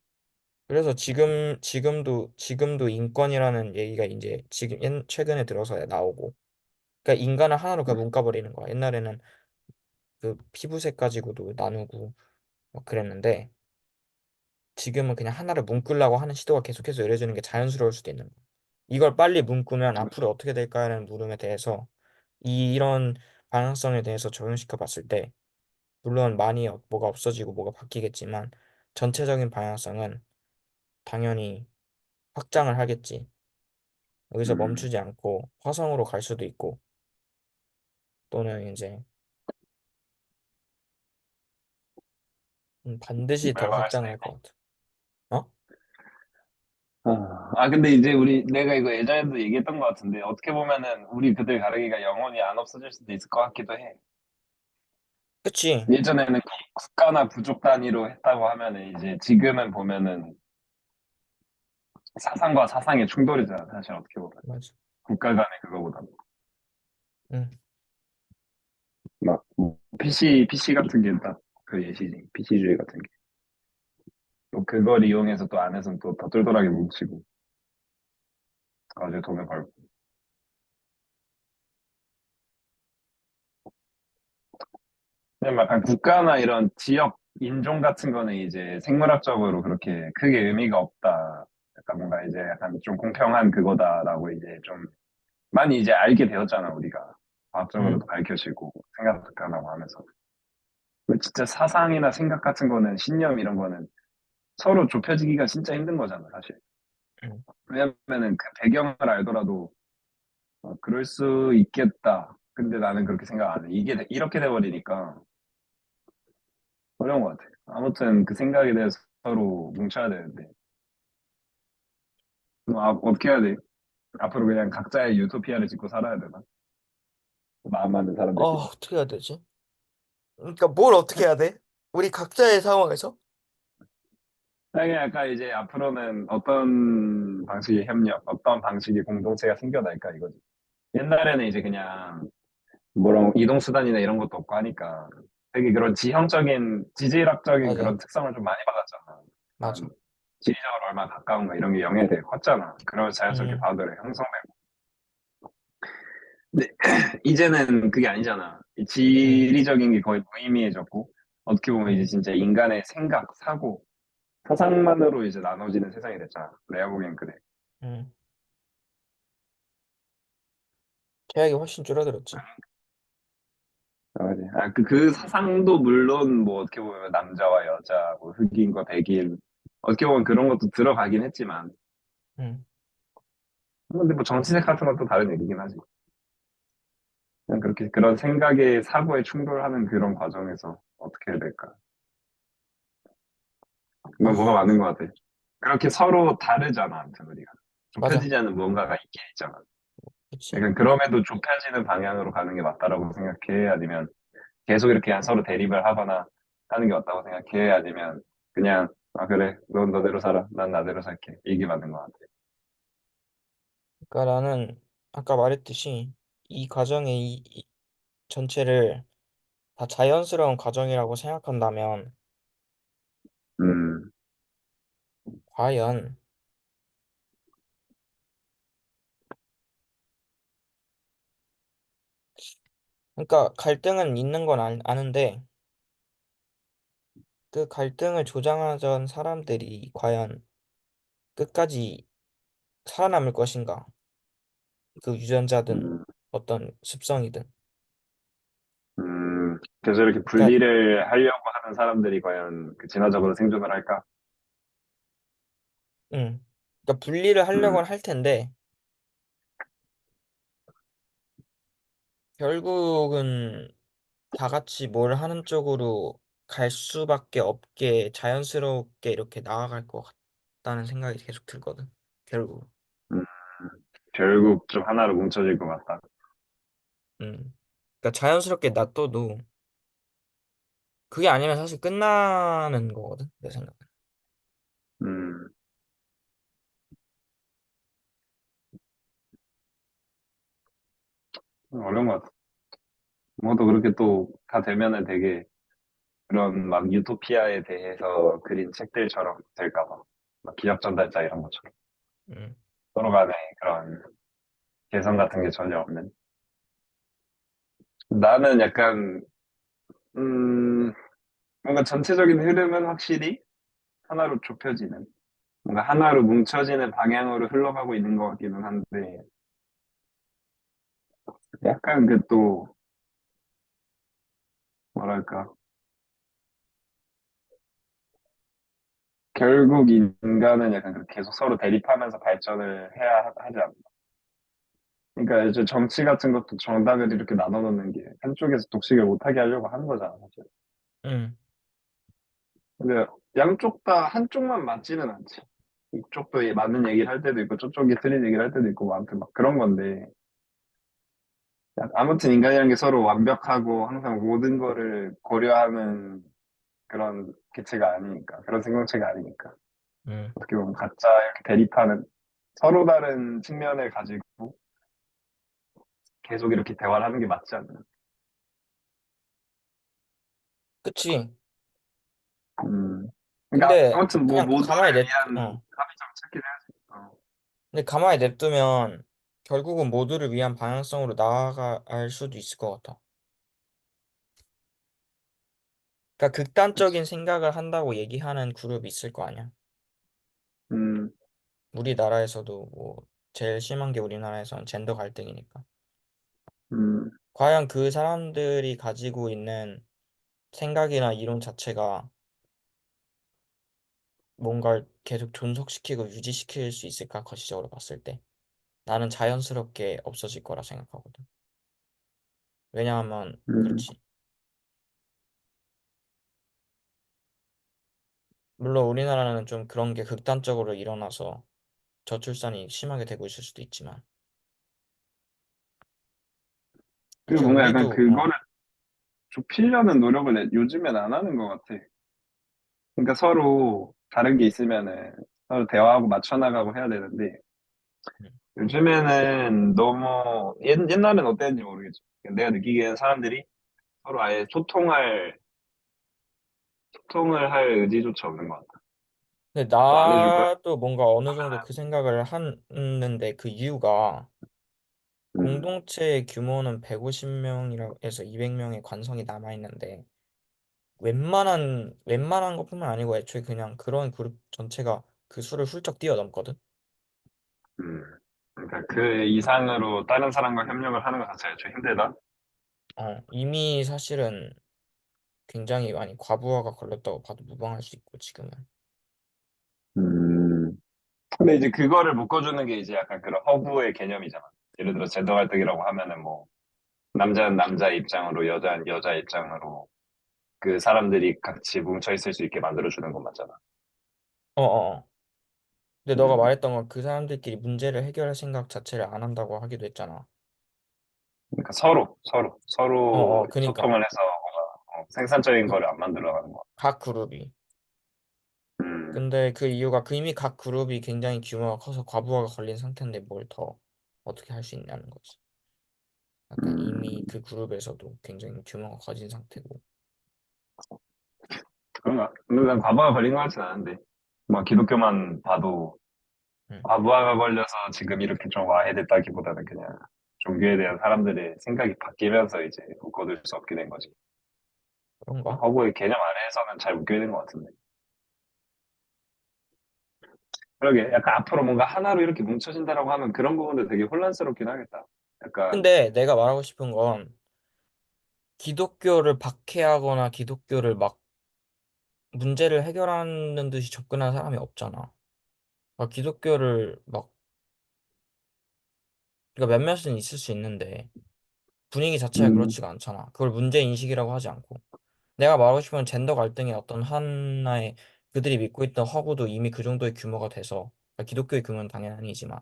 그래서 지금도 인권이라는 얘기가 이제 지금 최근에 들어서 나오고, 그러니까 인간을 하나로 그냥 묶어버리는 거야. 옛날에는 그 피부색 가지고도 나누고 막 그랬는데, 지금은 그냥 하나를 묶으려고 하는 시도가 계속해서 이루어지는 게 자연스러울 수도 있는 거야. 이걸 빨리 묶으면 앞으로 어떻게 될까라는 물음에 대해서 이런 방향성에 대해서 적용시켜 봤을 때, 물론 많이 뭐가 없어지고 뭐가 바뀌겠지만, 전체적인 방향성은 당연히 확장을 하겠지. 여기서 음, 멈추지 않고 화성으로 갈 수도 있고 또는 이제 반드시 더 멸망할 수도 확장을 할 있고. 것 같아. 어? 근데 이제 내가 이거 예전에도 얘기했던 것 같은데, 어떻게 보면은 우리 그들 가르기가 영원히 안 없어질 수도 있을 것 같기도 해. 그치? 예전에는 국가나 부족 단위로 했다고 하면은 이제 지금은 보면은 사상과 사상의 충돌이잖아, 사실 어떻게 보면. 맞아. 국가 간의 그거보다. 응. 막, PC 같은 게 딱 그 예시지. PC주의 같은 게. 또 그걸 이용해서 또 안에서는 또 더 똘똘하게 뭉치고, 아주 돈을 벌고. 근데 약간 국가나 이런 지역, 인종 같은 거는 이제 생물학적으로 그렇게 크게 의미가 없다. 약간 뭔가 이제 약간 좀 공평한 그거다라고 이제 좀 많이 이제 알게 되었잖아, 우리가. 응. 과학적으로도 밝혀지고 생각하고 하면서. 근데 진짜 사상이나 생각 같은 거는 신념 이런 거는 서로 좁혀지기가 진짜 힘든 거잖아, 사실. 음. 왜냐면은 그 배경을 알더라도 그럴 수 있겠다. 근데 나는 그렇게 생각 안 해. 이렇게 돼버리니까 어려운 것 같아. 아무튼 그 생각에 대해서 서로 뭉쳐야 되는데. 어떻게 해야 돼? 앞으로 그냥 각자의 유토피아를 짓고 살아야 되나? 마음 맞는 사람들끼리. 어떻게 해야 되지? 그러니까 뭘 어떻게 해야 돼? 우리 각자의 상황에서? 아니, 약간 이제 앞으로는 어떤 방식의 협력, 어떤 방식의 공동체가 생겨날까 이거지. 옛날에는 이제 그냥 뭐랑 이동수단이나 이런 것도 없고 하니까 되게 그런 지질학적인 맞아, 그런 특성을 좀 많이 받았잖아. 맞아. 지리적으로 얼마나 가까운가 이런 게 영향이 되게 컸잖아. 그러면서 자연스럽게 음, 바다를 형성되고. 근데 이제는 그게 아니잖아. 이 음, 지리적인 게 거의 무의미해졌고, 어떻게 보면 이제 음, 진짜 인간의 생각, 사고, 사상만으로 이제 나눠지는 세상이 됐잖아. 내가 보기엔 그래. 음. 계약이 훨씬 줄어들었지. 아, 그지. 그 사상도 물론 뭐 어떻게 보면 남자와 여자, 뭐 흑인과 백인, 어떻게 보면 그런 것도 들어가긴 했지만, 음. 근데 뭐 정치색 같은 건 또 다른 얘기긴 하지. 그냥 그렇게 그런 생각의 사고에 충돌하는 그런 과정에서 어떻게 해야 될까? 이건 뭐가 아, 맞는 것 같아. 그렇게 서로 다르잖아, 아무튼 우리가. 맞아. 좁혀지지 않는 무언가가 있긴 있잖아. 그치. 약간 그럼에도 좁혀지는 방향으로 가는 게 맞다라고 생각해? 아니면 계속 이렇게 그냥 서로 대립을 하거나 하는 게 맞다고 생각해? 아니면 그냥, 아, 그래. 넌 너대로 살아. 난 나대로 살게. 이게 맞는 것 같아. 그러니까 나는 아까 말했듯이 이 과정의 이 전체를 다 자연스러운 과정이라고 생각한다면 음, 과연 그러니까 갈등은 있는 건 아는데 그 갈등을 조장하던 사람들이 과연 끝까지 살아남을 것인가? 그 유전자든 음, 어떤 습성이든. 그래서 이렇게 그러니까 분리를 하려고 하는 사람들이 과연 그 진화적으로 생존을 할까? 그러니까 분리를 음, 하려고는 할 텐데 결국은 다 같이 뭘 하는 쪽으로 갈 수밖에 없게 자연스럽게 이렇게 나아갈 것 같다는 생각이 계속 들거든. 결국. 음, 결국 좀 하나로 뭉쳐질 것 같다. 음. 그러니까 자연스럽게 놔둬도 그게 아니면 사실 끝나는 거거든. 내 생각은. 음, 어려운 것 같아. 뭐도 그렇게 또 다 되면은 되게 그런 막 유토피아에 대해서 그린 책들처럼 될까 봐. 막 기억 전달자 이런 것처럼. 음. 서로 간에 그런 개성 같은 게 전혀 없는. 나는 약간, 음, 뭔가 전체적인 흐름은 확실히 하나로 좁혀지는, 뭔가 하나로 뭉쳐지는 방향으로 흘러가고 있는 것 같기는 한데, 약간 그 또, 뭐랄까, 결국 인간은 약간 그렇게 계속 서로 대립하면서 발전을 해야 하지 않나. 그러니까 이제 정치 같은 것도 정당을 이렇게 나눠 놓는 게 한쪽에서 독식을 못하게 하려고 하는 거잖아, 사실. 음. 근데 양쪽 다 한쪽만 맞지는 않지. 이쪽도 맞는 얘기를 할 때도 있고, 저쪽이 틀린 얘기를 할 때도 있고, 뭐 아무튼 막 그런 건데. 아무튼 인간이라는 게 서로 완벽하고 항상 모든 거를 고려하는 그런 개체가 아니니까, 그런 생명체가 아니니까. 음. 어떻게 보면 각자 이렇게 대립하는 서로 다른 측면을 가지고 계속 이렇게 대화를 하는 게 맞지 않나. 그치. 그러니까 근데 아무튼 뭐 그냥 모두를 가만히 위한 어. 합의점 찾긴 해야지. 근데 가만히 냅두면 결국은 모두를 위한 방향성으로 나아갈 수도 있을 것 같아. 그러니까 그치. 극단적인 생각을 한다고 얘기하는 그룹이 있을 거 아니야. 음, 우리나라에서도 뭐 제일 심한 게 우리나라에서는 젠더 갈등이니까. 음, 과연 그 사람들이 가지고 있는 생각이나 이론 자체가 뭔가를 계속 존속시키고 유지시킬 수 있을까? 거시적으로 봤을 때 나는 자연스럽게 없어질 거라 생각하거든. 왜냐하면 음, 그렇지. 물론 우리나라는 좀 그런 게 극단적으로 일어나서 저출산이 심하게 되고 있을 수도 있지만 그리고 사실 뭔가 약간 우리도 그거를 좁히려는 노력을 요즘엔 안 하는 것 같아. 그러니까 서로 다른 게 있으면은 서로 대화하고 맞춰나가고 해야 되는데 음. 요즘에는 너무 옛날엔 어땠는지 모르겠지. 내가 느끼기에는 사람들이 서로 아예 소통을 할 의지조차 없는 것 같아. 근데 너 안 해줄 거야? 나도 뭔가 어느 정도 그 생각을 하는데 그 이유가 음, 공동체의 규모는 150명이라서 200명의 관성이 남아 있는데 웬만한 것뿐만 아니고 애초에 그냥 그런 그룹 전체가 그 수를 훌쩍 뛰어넘거든. 음. 그러니까 그 이상으로 다른 사람과 협력을 하는 것 자체가 좀 힘들다. 이미 사실은 굉장히 많이 과부하가 걸렸다고 봐도 무방할 수 있고 지금은. 음. 근데 이제 그거를 묶어주는 게 이제 약간 그런 허구의 개념이잖아. 예를 들어 젠더 갈등이라고 하면은 뭐 남자는 남자 입장으로 여자는 여자 입장으로 그 사람들이 같이 뭉쳐 있을 수 있게 만들어주는 건 맞잖아. 어어어. 근데 너가 음. 말했던 건 그 사람들끼리 문제를 해결할 생각 자체를 안 한다고 하기도 했잖아. 그러니까 서로 그니까 소통을 해서 생산적인 그 거를 안 만들어가는 거. 각 그룹이. 음, 근데 그 이유가 그 이미 각 그룹이 굉장히 규모가 커서 과부하가 걸린 상태인데 뭘 더 어떻게 할 수 있냐는 거지. 약간 이미 음, 그 그룹에서도 굉장히 규모가 커진 상태고. 그런가? 근데 난 과부하 걸린 것 같진 않은데. 뭐 기독교만 봐도 응, 과부하가 걸려서 지금 이렇게 좀 와해됐다기보다는 그냥 종교에 대한 사람들의 생각이 바뀌면서 이제 묶어둘 수 없게 된 거지. 그런가? 허구의 개념 아래에서는 잘 묶여야 된 것 같은데. 그러게, 약간 앞으로 뭔가 하나로 이렇게 뭉쳐진다라고 하면 그런 부분도 되게 혼란스럽긴 하겠다. 약간, 근데 내가 말하고 싶은 건 기독교를 박해하거나 기독교를 막 문제를 해결하는 듯이 접근하는 사람이 없잖아. 막 기독교를 막 그러니까 몇몇은 있을 수 있는데 분위기 자체가 음, 그렇지가 않잖아. 그걸 문제 인식이라고 하지 않고. 내가 말하고 싶은 젠더 갈등의 어떤 하나의 그들이 믿고 있던 허구도 이미 그 정도의 규모가 돼서 그러니까 기독교의 규모는 당연히 아니지만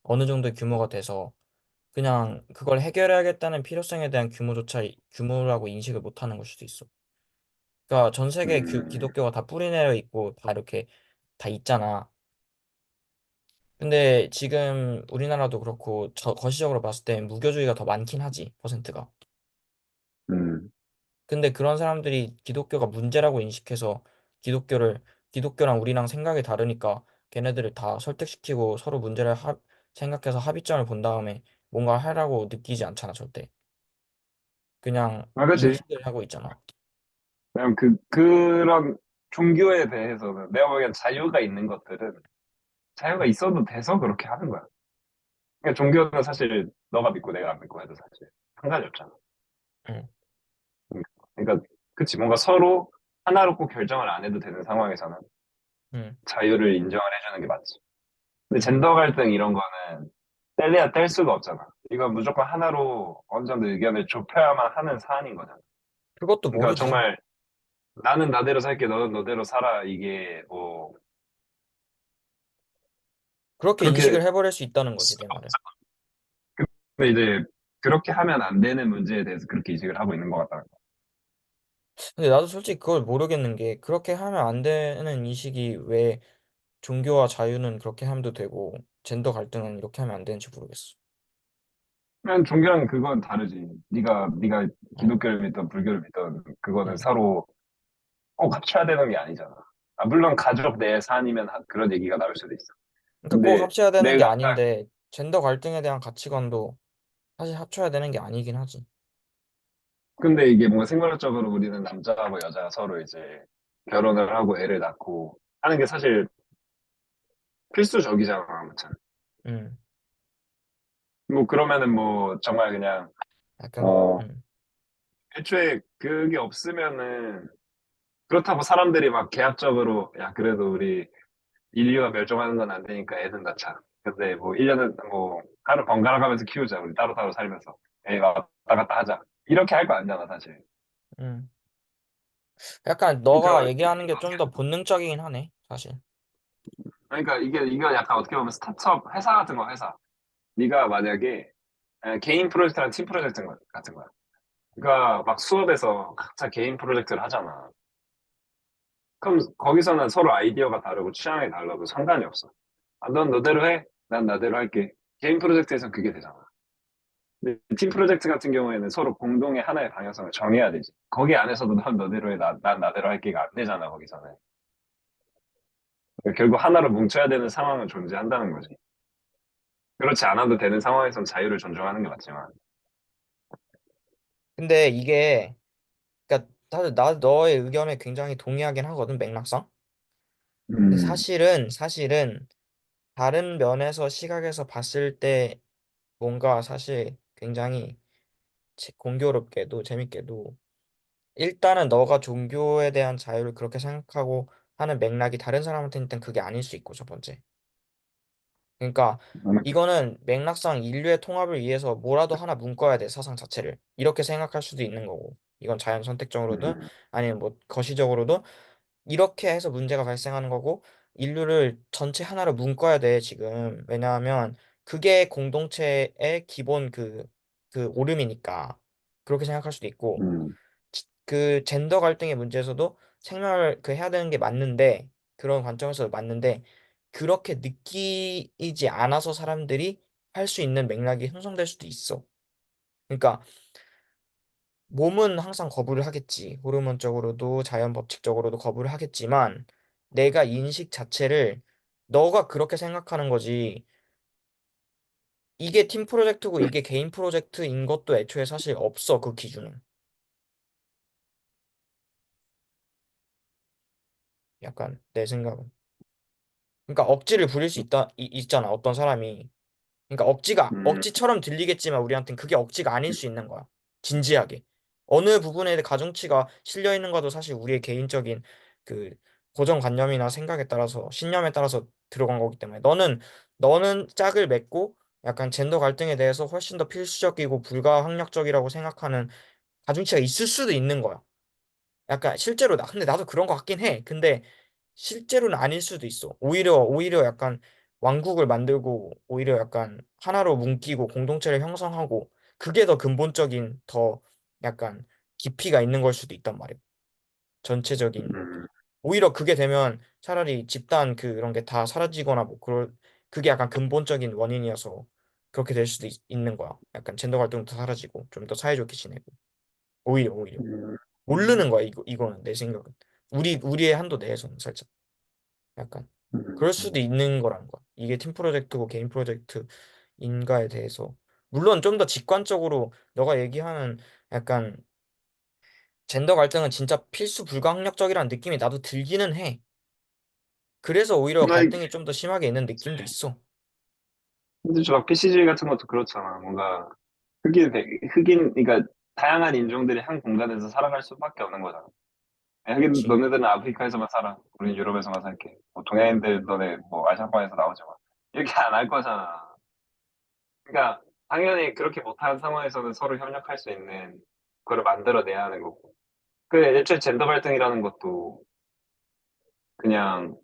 어느 정도의 규모가 돼서 그냥 그걸 해결해야겠다는 필요성에 대한 규모조차 규모라고 인식을 못하는 걸 수도 있어. 그러니까 전 세계 음, 기독교가 다 뿌리내려 있고 다 이렇게 다 있잖아. 근데 지금 우리나라도 그렇고 거시적으로 봤을 때 무교주의가 더 많긴 하지, 퍼센트가. 음, 근데 그런 사람들이 기독교가 문제라고 인식해서 기독교를 기독교랑 우리랑 생각이 다르니까 걔네들을 다 설득시키고 서로 문제를 생각해서 합의점을 본 다음에 뭔가 하라고 느끼지 않잖아, 절대. 그냥 아, 그치. 인식을 하고 있잖아. 왜냐면 그런 종교에 대해서는 내가 보기엔 자유가 있는 것들은 자유가 응, 있어도 돼서 그렇게 하는 거야. 그러니까 종교는 사실 너가 믿고 내가 안 믿고 해도 사실 상관이 없잖아. 응, 그러니까, 그치. 뭔가 서로 하나로 꼭 결정을 안 해도 되는 상황에서는 응, 자유를 인정을 해주는 게 맞지. 근데 응. 젠더 갈등 이런 거는 뗄래야 뗄 수가 없잖아. 이건 무조건 하나로 어느 정도 의견을 좁혀야만 하는 사안인 거잖아. 그것도 그러니까 모르지. 정말 나는 나대로 살게, 너는 너대로 살아. 이게 뭐 그렇게 그렇게 인식을 해버릴 수 있다는 거지, 내 말은. 근데 이제 그렇게 하면 안 되는 문제에 대해서 그렇게 인식을 하고 있는 것 같다는 거. 근데 나도 솔직히 그걸 모르겠는 게 그렇게 하면 안 되는 인식이 왜 종교와 자유는 그렇게 하면 되고 젠더 갈등은 이렇게 하면 안 되는지 모르겠어. 그냥 종교랑 그건 다르지. 네가 어, 기독교를 믿던 불교를 믿던 그거는 응. 서로 꼭 합쳐야 되는 게 아니잖아. 아, 물론 가족 내 사안이면 그런 얘기가 나올 수도 있어. 그러니까 꼭 근데 합쳐야 되는 게 내가 아닌데 젠더 갈등에 대한 가치관도 사실 합쳐야 되는 게 아니긴 하지. 근데 이게 뭔가 생물학적으로 우리는 남자하고 여자가 서로 이제 결혼을 하고 애를 낳고 하는 게 사실 필수적이잖아, 아무튼. 응. 뭐 그러면은 뭐 정말 그냥 약간 어 애초에 그게 없으면은 그렇다고 사람들이 막 계약적으로, 야, 그래도 우리 인류가 멸종하는 건 안 되니까 애는 낳자. 근데 뭐 1년은 뭐 하루 번갈아 가면서 키우자. 우리 따로따로 살면서. 애 왔다 갔다 하자. 이렇게 할 거 아니잖아, 사실. 음. 약간 그러니까, 너가 얘기하는 게 좀 더 본능적이긴 하네, 사실. 그러니까 이거 약간 어떻게 보면 스타트업 회사 같은 거, 회사. 네가 만약에 개인 프로젝트랑 팀 프로젝트 같은 거야. 그러니까 막 수업에서 각자 개인 프로젝트를 하잖아. 그럼 거기서는 서로 아이디어가 다르고 취향이 달라도 상관이 없어. 아, 넌 너대로 해. 난 나대로 할게. 개인 프로젝트에선 그게 되잖아. 근데 팀 프로젝트 같은 경우에는 서로 공동의 하나의 방향성을 정해야 되지. 거기 안에서도 넌 너대로 해. 난 나대로 할게가 안 되잖아, 거기서는. 그러니까 결국 하나로 뭉쳐야 되는 상황은 존재한다는 거지. 그렇지 않아도 되는 상황에선 자유를 존중하는 게 맞지만. 근데 이게, 그러니까 다들 나 너의 의견에 굉장히 동의하긴 하거든, 맥락상. 근데 음, 사실은 다른 면에서 시각에서 봤을 때 뭔가 사실 굉장히 공교롭게도 재밌게도 일단은 너가 종교에 대한 자유를 그렇게 생각하고 하는 맥락이 다른 사람한테는 일단 그게 아닐 수 있고 첫 번째. 그러니까 이거는 맥락상 인류의 통합을 위해서 뭐라도 하나 묶어야 돼, 사상 자체를. 이렇게 생각할 수도 있는 거고. 이건 자연 선택적으로든 음, 아니면 뭐 거시적으로도 이렇게 해서 문제가 발생하는 거고 인류를 전체 하나로 묶어야 돼, 지금. 왜냐하면 그게 공동체의 기본 그 오름이니까. 그렇게 생각할 수도 있고 음, 그 젠더 갈등의 문제에서도 생명을 그 해야 되는 게 맞는데 그런 관점에서 맞는데 그렇게 느끼지 않아서 사람들이 할 수 있는 맥락이 형성될 수도 있어. 그러니까 몸은 항상 거부를 하겠지. 호르몬적으로도 자연 법칙적으로도 거부를 하겠지만 내가 인식 자체를 너가 그렇게 생각하는 거지. 이게 팀 프로젝트고 이게 개인 프로젝트인 것도 애초에 사실 없어, 그 기준은. 약간 내 생각은. 그러니까 억지를 부릴 수 있잖아, 어떤 사람이. 그러니까 음, 억지처럼 들리겠지만 우리한테는 그게 억지가 아닐 수 있는 거야. 진지하게. 어느 부분에 가중치가 실려 있는 것도 사실 우리의 개인적인 그 고정관념이나 생각에 따라서 신념에 따라서 들어간 거기 때문에 너는 짝을 맺고 약간 젠더 갈등에 대해서 훨씬 더 필수적이고 불가항력적이라고 생각하는 가중치가 있을 수도 있는 거야. 약간 실제로 근데 나도 그런 거 같긴 해. 근데 실제로는 아닐 수도 있어. 오히려 약간 왕국을 만들고 오히려 약간 하나로 뭉기고 공동체를 형성하고 그게 더 근본적인 더 약간 깊이가 있는 걸 수도 있단 말이야. 전체적인 음, 오히려 그게 되면 차라리 집단 그런 게 다 사라지거나 뭐 그게 약간 근본적인 원인이어서 그렇게 될 수도 있는 거야. 약간 젠더 갈등도 사라지고 좀 더 사이좋게 지내고 오히려 음, 모르는 거야. 이거는 내 생각은 우리의 한도 내에서는 살짝. 약간 그럴 수도 음. 있는 거라는 거야. 이게 팀 프로젝트고 개인 프로젝트인가에 대해서 물론 좀 더 직관적으로 너가 얘기하는 약간 젠더 갈등은 진짜 필수 불가항력적이라는 느낌이 나도 들기는 해. 그래서 오히려 아니, 갈등이 좀 더 심하게 있는 느낌도 있어. 근데 저 PCG 같은 것도 그렇잖아. 뭔가 그러니까 다양한 인종들이 한 공간에서 살아갈 수밖에 없는 거잖아. 하긴 그치? 너네들은 아프리카에서만 살아. 우린 유럽에서만 살게. 뭐 동양인들 너네 뭐 아시아권에서 나오지 마. 이렇게 안 할 거잖아. 그러니까 당연히 그렇게 못하는 상황에서는 서로 협력할 수 있는 그걸 만들어내야 하는 거고. 그 애초에 젠더 갈등이라는 것도 그냥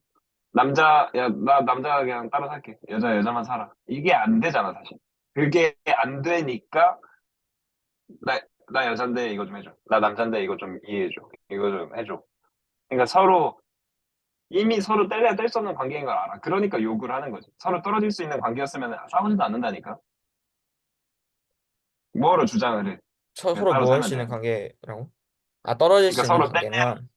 나 남자 그냥 따로 살게. 여자만 살아. 이게 안 되잖아, 사실. 그게 안 되니까 나 여잔데 이거 좀 해줘. 나 남잔데 이거 좀 이해해줘. 이거 좀 해줘. 그러니까 이미 서로 뗄래야 뗄 수 없는 관계인 걸 알아. 그러니까 욕을 하는 거지. 서로 떨어질 수 있는 관계였으면 싸우지도 않는다니까. 뭐로 주장을 해. 그냥 서로 따로 뭐 할 살면 수 있는 되는 거. 관계라고? 아, 떨어질 그러니까 수 있는 서로 관계면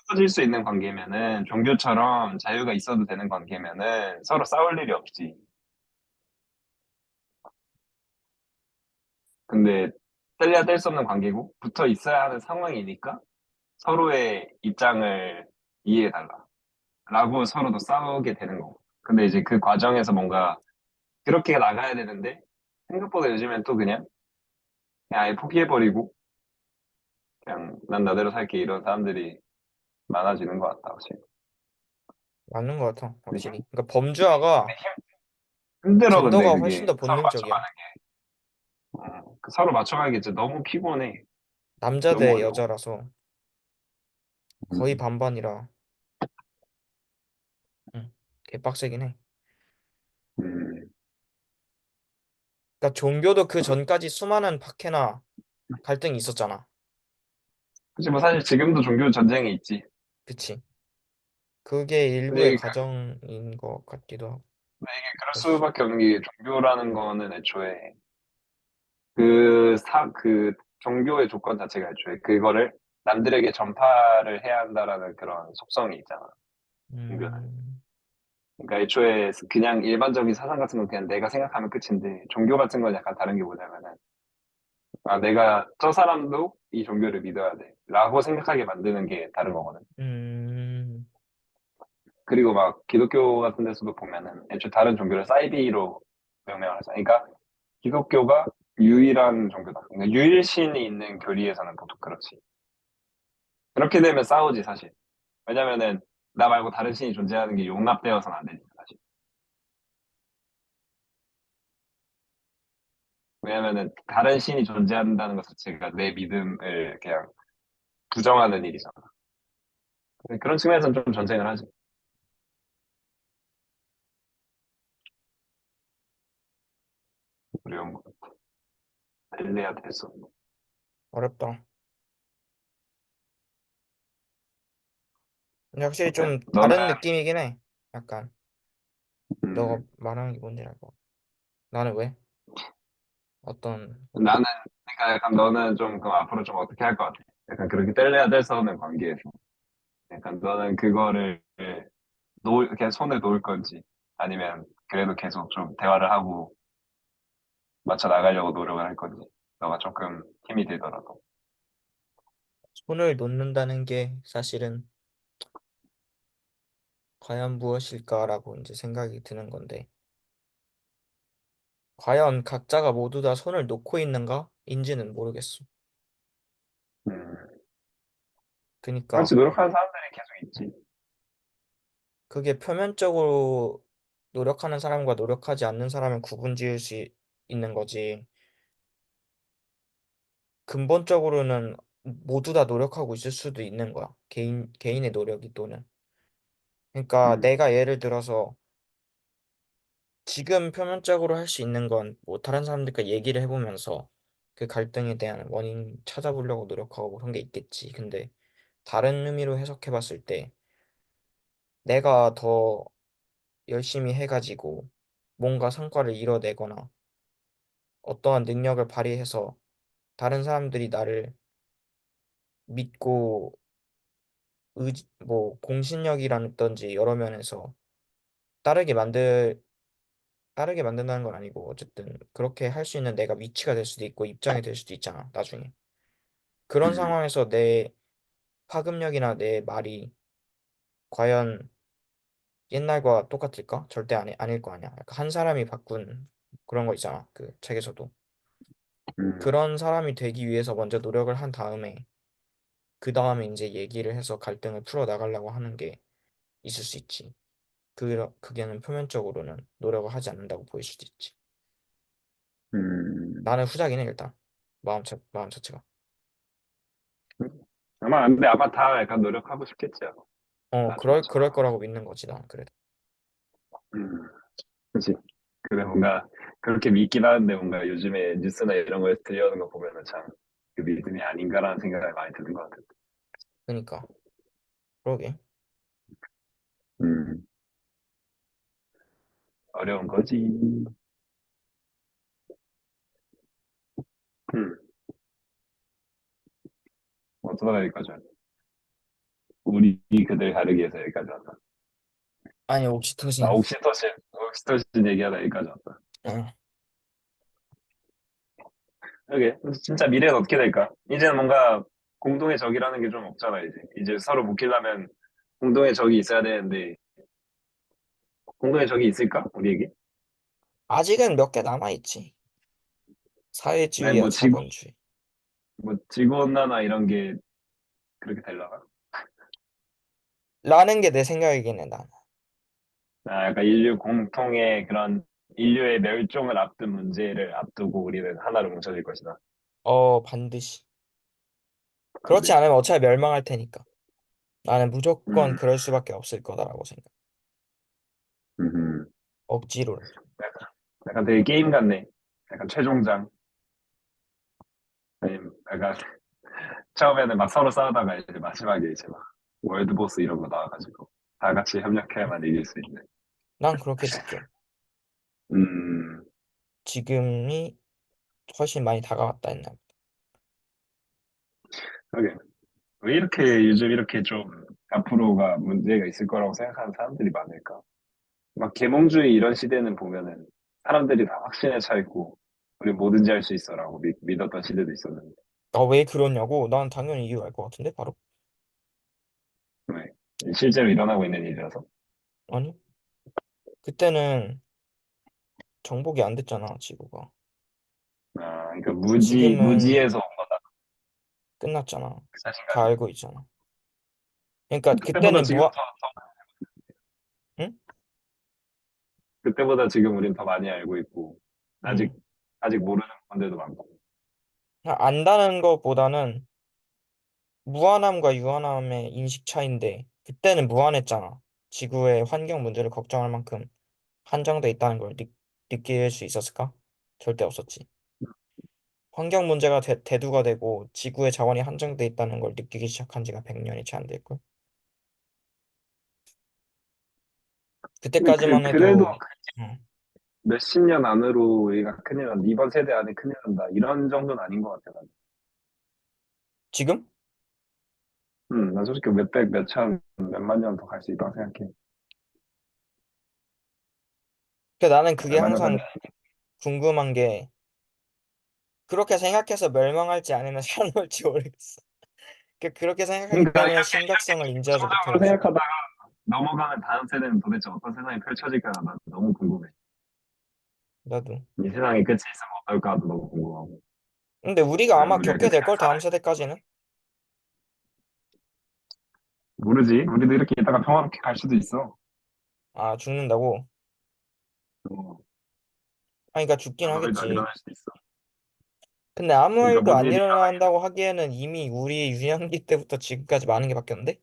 떨어질 수 있는 관계면은 종교처럼 자유가 있어도 되는 관계면은 서로 싸울 일이 없지. 근데 뗄래야 뗄 수 없는 관계고 붙어 있어야 하는 상황이니까 서로의 입장을 이해해달라. 라고 서로도 싸우게 되는 거고. 근데 이제 그 과정에서 뭔가 그렇게 나가야 되는데 생각보다 요즘엔 또 그냥 아예 포기해버리고 그냥 난 나대로 살게 이런 사람들이 많아지는 것 같다, 확실히. 맞는 것 같아, 근데 확실히. 그러니까 범죄화가 힘들어, 근데 젠더가 훨씬 그게 더 서로 본능적이야. 맞춰가는 그 서로 맞춰가는 게 진짜 너무 피곤해. 남자 너무 대 어려워. 여자라서 거의 음, 반반이라, 응, 개빡세긴 해. 음. 그러니까 종교도 그 전까지 수많은 박해나 갈등이 있었잖아. 그치, 뭐 사실 지금도 종교 전쟁이 있지. 그치? 그게 근데 일부의 이게, 과정인 것 같기도 하고. 근데 이게 그럴 그래서, 수밖에 없는 게 종교라는 거는 애초에 그 종교의 조건 자체가 애초에 그거를 남들에게 전파를 해야 한다라는 그런 속성이 있잖아. 종교는. 음, 그러니까 애초에 그냥 일반적인 사상 같은 건 그냥 내가 생각하면 끝인데 종교 같은 건 약간 다른 게 뭐냐면은 내가 저 사람도 이 종교를 믿어야 돼 라고 생각하게 만드는 게 다른 거거든. 음, 그리고 막 기독교 같은 데서도 보면은 애초에 다른 종교를 사이비로 명명을 하잖아. 그러니까 기독교가 유일한 종교다. 그러니까 유일신이 있는 교리에서는 보통 그렇지. 그렇게 되면 싸우지 사실. 왜냐면은 나 말고 다른 신이 존재하는 게 용납되어서는 안 되니까 사실. 왜냐면은 다른 신이 존재한다는 것 자체가 내 믿음을 그냥 부정하는 일이잖아. 근데 그런 측면에서는 좀 전쟁을 하지. 어려운 거. 델레야 됐어. 어렵다. 근데 확실히 어때? 좀 너는 다른 느낌이긴 해. 약간, 너가 음, 말하는 게 뭔지 알 것 같아. 나는 왜? 어떤 부분? 나는 그러니까 약간 너는 좀 그럼 앞으로 좀 어떻게 할 것 같아? 약간 그렇게 뗄래야 뗄 수 없는 관계에서 약간 너는 그거를 그냥 손을 놓을 건지 아니면 그래도 계속 좀 대화를 하고 맞춰 나가려고 노력을 할 건지 너가 조금 힘이 들더라도. 손을 놓는다는 게 사실은 과연 무엇일까라고 이제 생각이 드는 건데, 과연 각자가 모두 다 손을 놓고 있는가? 인지는 모르겠어. 음, 그니까 같이 노력하는 사람들이 계속 있지. 그게 표면적으로 노력하는 사람과 노력하지 않는 사람을 구분 지을 수 있는 거지. 근본적으로는 모두 다 노력하고 있을 수도 있는 거야. 개인의 노력이 또는. 그러니까 음, 내가 예를 들어서 지금 표면적으로 할 수 있는 건 뭐 다른 사람들과 얘기를 해보면서 그 갈등에 대한 원인 찾아보려고 노력하고 뭐 그런 게 있겠지. 근데 다른 의미로 해석해 봤을 때 내가 더 열심히 해가지고 뭔가 성과를 이뤄내거나 어떠한 능력을 발휘해서 다른 사람들이 나를 믿고 뭐 공신력이라든지 여러 면에서 따르게 만들 따르게 만든다는 건 아니고 어쨌든 그렇게 할 수 있는 내가 위치가 될 수도 있고 입장이 될 수도 있잖아, 나중에. 그런 음, 상황에서 내 파급력이나 내 말이 과연 옛날과 똑같을까? 절대 아닐 거 아니야. 약간 한 사람이 바꾼 그런 거 있잖아. 그 책에서도. 음, 그런 사람이 되기 위해서 먼저 노력을 한 다음에 그 다음에 이제 얘기를 해서 갈등을 풀어 나가려고 하는 게 있을 수 있지. 그게는 표면적으로는 노력을 하지 않는다고 보일 수도 있지. 음. 나는 후자긴 해, 일단. 마음 자체가. 근데 아마 다 약간 노력하고 싶겠지. 아마. 다 그럴 좋지만. 거라고 믿는 거지, 난 그래도. 음, 그치. 근데 뭔가 그렇게 믿긴 하는데 뭔가 요즘에 뉴스나 이런 거에서 들려오는 거 보면은 참 그 믿음이 아닌가라는 생각이 많이 드는 것 같아. 그러니까. 그러게. 음, 어려운 거지. 음, 어쩌다가 여기까지 왔 우리 그들 가르기에서 여기까지 왔다. 아니, 나 옥시토신. 옥시토신 얘기하다 여기까지 왔다. 어, 여기 진짜 미래는 어떻게 될까? 이제는 뭔가 공동의 적이라는 게 좀 없잖아, 이제. 이제 서로 묶이려면 공동의 적이 있어야 되는데, 공동의 적이 있을까? 우리에게? 아직은 몇 개 남아있지. 아니, 사회주의와 자본주의. 뭐 지구온난화 이런 게 그렇게 되려나? 라는 게 내 생각이긴 해, 나는. 아, 약간 인류 공통의 그런 인류의 멸종을 앞둔 문제를 앞두고 우리는 하나로 뭉쳐질 것이다. 반드시. 그렇지 반드시. 않으면 어차피 멸망할 테니까. 나는 무조건 음, 그럴 수밖에 없을 거다라고 생각. 음. 억지로는. 약간, 약간 되게 게임 같네. 약간 최종장. 아니면 약간 처음에는 막 서로 싸우다가 이제 마지막에 이제 막 월드보스 이런 거 나와가지고 다 같이 협력해야만 이길 수 있는. 난 그렇게 느껴. 음, 지금이 훨씬 많이 다가왔다 했나. 그러게. 왜 이렇게 요즘 이렇게 좀 앞으로가 문제가 있을 거라고 생각하는 사람들이 많을까? 막 계몽주의 이런 시대는 보면은 사람들이 다 확신에 차 있고 우리 뭐든지 할 수 있어라고 믿었던 시대도 있었는데 아, 왜 그러냐고? 난 당연히 이유 알 것 같은데, 바로. 왜? 실제로 일어나고 있는 일이라서. 아니, 그때는 정복이 안 됐잖아, 지구가. 아, 그러니까 지금은 무지에서 온 거다. 끝났잖아. 그 다 자신감이. 알고 있잖아. 그러니까 그때보다 그때는 지금 응? 그때보다 지금 우린 더 많이 알고 있고 아직 응. 아직 모르는 건들도 많고. 안다는 것보다는 무한함과 유한함의 인식 차이인데, 그때는 무한했잖아. 지구의 환경 문제를 걱정할 만큼 한정돼 있다는 걸 느낄 수 있었을까? 절대 없었지. 환경 문제가 대두가 되고 지구의 자원이 한정돼 있다는 걸 느끼기 시작한 지가 100년이 채 안 됐고. 근데 그때까지만 그래도 해도 응. 몇십 년 안으로 우리가 큰일 난다. 이번 세대 안에 큰일 난다. 이런 정도는 아닌 것 같아. 난. 지금? 난 솔직히 몇백, 몇천, 몇만 년 더 갈 수 있다고 생각해. 나는 그게 몇만 년까지. 항상 궁금한 게 그렇게 생각해서 멸망할지 아니면 살아남을지 모르겠어. 그렇게 생각하기 그러니까 때문에 이렇게 심각성을 인지하지 긍정적으로 못해가지고. 생각하다가 넘어가는 다음 세대는 도대체 어떤 세상이 펼쳐질까? 난 너무 궁금해. 나도. 이 세상이 끝이 있으면 어떨까도 너무 궁금하고. 근데 우리가 과연 아마 우리가 겪게 그때 될 걸 다음 세대까지는. 모르지. 우리도 이렇게 있다가 평화롭게 갈 수도 있어. 아, 죽는다고? 어, 아니, 그러니까 죽긴 아무 일도 안 하겠지. 일어날 수도 있어. 근데 아무 그러니까 일도 뭔 안 일이 일어나긴 일어난다고 하기에는 이미 우리 유년기 때부터 지금까지 많은 게 바뀌었는데?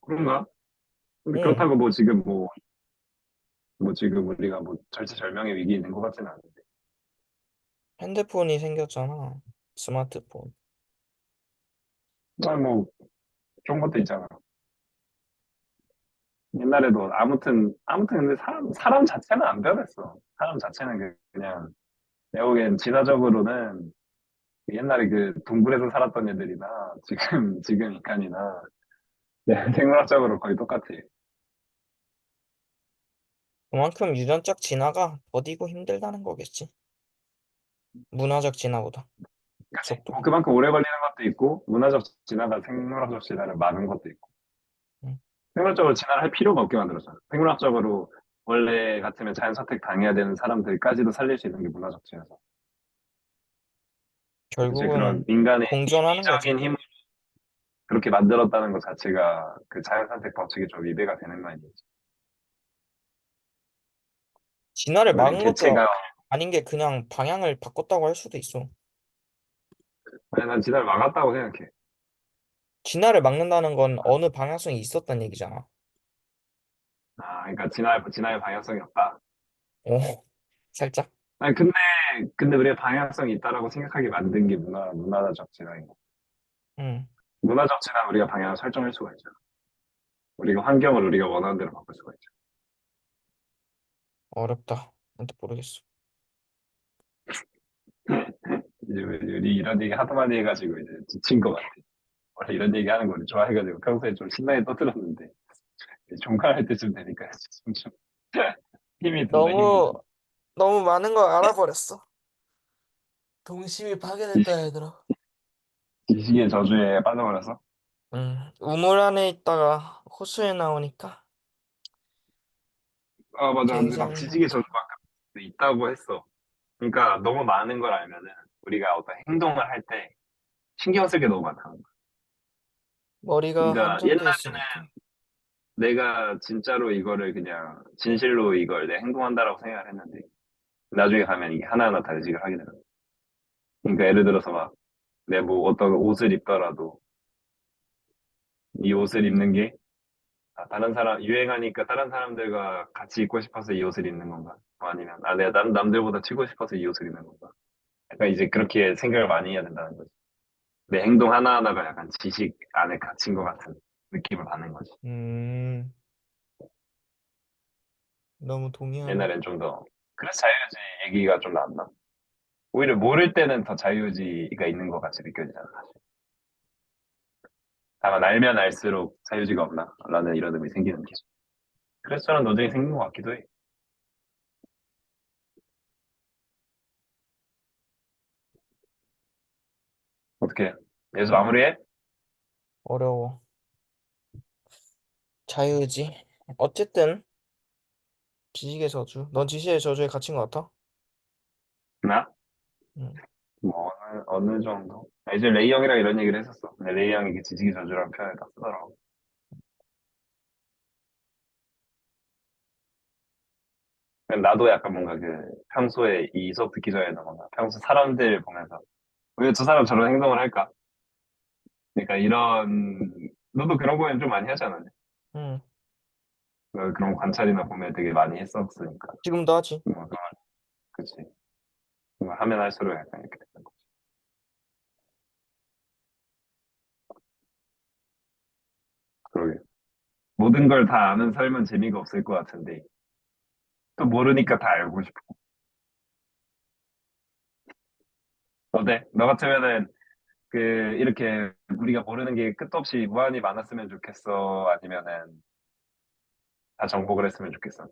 그런가? 근데 응. 그렇다고 뭐 지금 뭐 지금 우리가 뭐 절체절명의 위기에 있는 것 같지는 않은데. 핸드폰이 생겼잖아. 스마트폰. 뭐 좋은 것도 있잖아. 옛날에도 아무튼 근데 사람 자체는 안 변했어. 사람 자체는 그냥 내가 보기엔 진화적으로는 옛날에 그 동굴에서 살았던 애들이나 지금 인간이나 생물학적으로 거의 똑같아. 그만큼 유전적 진화가 더디고 힘들다는 거겠지. 문화적 진화보다. 그치? 뭐 속도가. 그만큼 오래 걸리는 것도 있고 문화적 진화가 생물학적 진화를 막은 것도 있고 응. 생물학적으로 진화를 할 필요가 없게 만들었잖아. 생물학적으로 원래 같으면 자연 선택 당해야 되는 사람들까지도 살릴 수 있는 게 문화적 진화죠. 이제 그런 결국은 인간의 공존하는 거지. 인위적인 힘을 그렇게 만들었다는 것 자체가 그 자연 선택 법칙에 좀 위배가 되는 거 아니지. 진화를 원래 막은 것도 개체가 아닌 게 그냥 방향을 바꿨다고 할 수도 있어. 아니 난 진화를 막았다고 생각해. 진화를 막는다는 건 어느 방향성이 있었단 얘기잖아. 아, 그러니까 진화의 방향성이 없다. 어, 살짝? 아니 근데 우리가 방향성이 있다라고 생각하게 만든 게 문화적 진화인 거. 응, 문화적 진화 우리가 방향을 설정할 수가 있잖아. 우리가 환경을 우리가 원하는 대로 바꿀 수가 있죠. 어렵다. 근데 모르겠어. 이제 우리 이런 얘기 하도 많이 해가지고 이제 지친 것 같아. 원래 이런 얘기 하는 거 우리 좋아해가지고 평소에 좀 신나게 떠들었는데 종강할 때쯤 되니까 좀 힘이 든다 힘이 너무, 든다. 너무 많은 걸 알아버렸어. 동심이 파괴됐다, 얘들아. 지식의 저주에 빠져버려서. 우물 안에 있다가 호수에 나오니까 아 맞아. 근데 막 굉장히 지식의 힘들어. 저주가 있다고 했어. 그러니까 너무 많은 걸 알면은 우리가 어떤 행동을 할 때 신경 쓸 게 너무 많다는 거야. 머리가 그러니까 한정돼 옛날에는 있으니까. 내가 진짜로 이거를 그냥 진실로 이걸 내 행동한다라고 생각을 했는데 나중에 가면 이게 하나하나 다 의식을 하게 되는 거야. 그러니까 예를 들어서 막 내 뭐 어떤 옷을 입더라도 이 옷을 입는 게 다른 사람 유행하니까 다른 사람들과 같이 입고 싶어서 이 옷을 입는 건가? 뭐 아니면 내가 남들보다 치고 싶어서 이 옷을 입는 건가? 약간 이제 그렇게 생각을 많이 해야 된다는 거지. 내 행동 하나하나가 약간 지식 안에 갇힌 것 같은 느낌을 받는 거지. 음, 너무 동의하네. 옛날엔 좀 더 그래서 자유주의 얘기가 좀 나왔나? 오히려 모를 때는 더 자유주의가 있는 것 같이 느껴지잖아. 사실. 다만 알면 알수록 자유주의가 없나? 라는 이런 의미 생기는 거지. 그래서 저는 논쟁이 생긴 것 같기도 해. 어떻게? 여기서 마무리해? 어려워. 자유의지. 어쨌든 지식의 저주. 넌 지식의 저주에 갇힌 것 같아? 나? 응. 뭐 어느 정도? 이제 레이 형이랑 이런 얘기를 했었어. 근데 레이 형이 그 지식의 저주라는 표현을 딱 쓰더라고. 근데 나도 약간 뭔가 그 평소에 이 수업 듣기 전에는 뭔가 평소 사람들 보면서 왜 저 사람 저런 행동을 할까? 그러니까 이런 너도 그런 거엔 좀 많이 하지 않았냐? 응. 그런 관찰이나 보면 되게 많이 했었으니까. 지금도 하지. 뭐, 그치. 뭐 하면 할수록 약간 이렇게 되는 거. 그러게. 모든 걸 다 아는 삶은 재미가 없을 것 같은데 또 모르니까 다 알고 싶어. 어때? 너 같으면은 그 이렇게 우리가 모르는 게 끝도 없이 무한히 많았으면 좋겠어? 아니면은 다 정복을 했으면 좋겠어?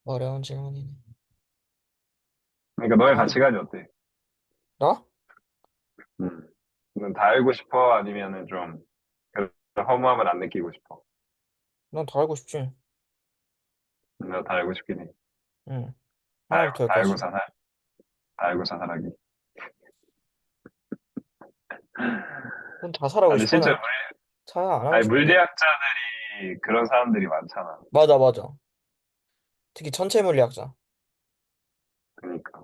어려운 질문이네. 그러니까 너의 아, 가치관이 어때? 나? 음. 넌다 알고 싶어? 아니면은 좀 그런 허무함을 안 느끼고 싶어? 난 다 알고 싶지. 나다 알고 싶긴 해. 응. 하나부터 다 알고 열까지. 자살, 다 알고 자살하기. 넌 자살하고 근데 싶어? 실제로 난 자살 안 하고 아니, 싶은데? 물리학자들이 그런 사람들이 많잖아. 맞아, 맞아. 특히 천체 물리학자. 그러니까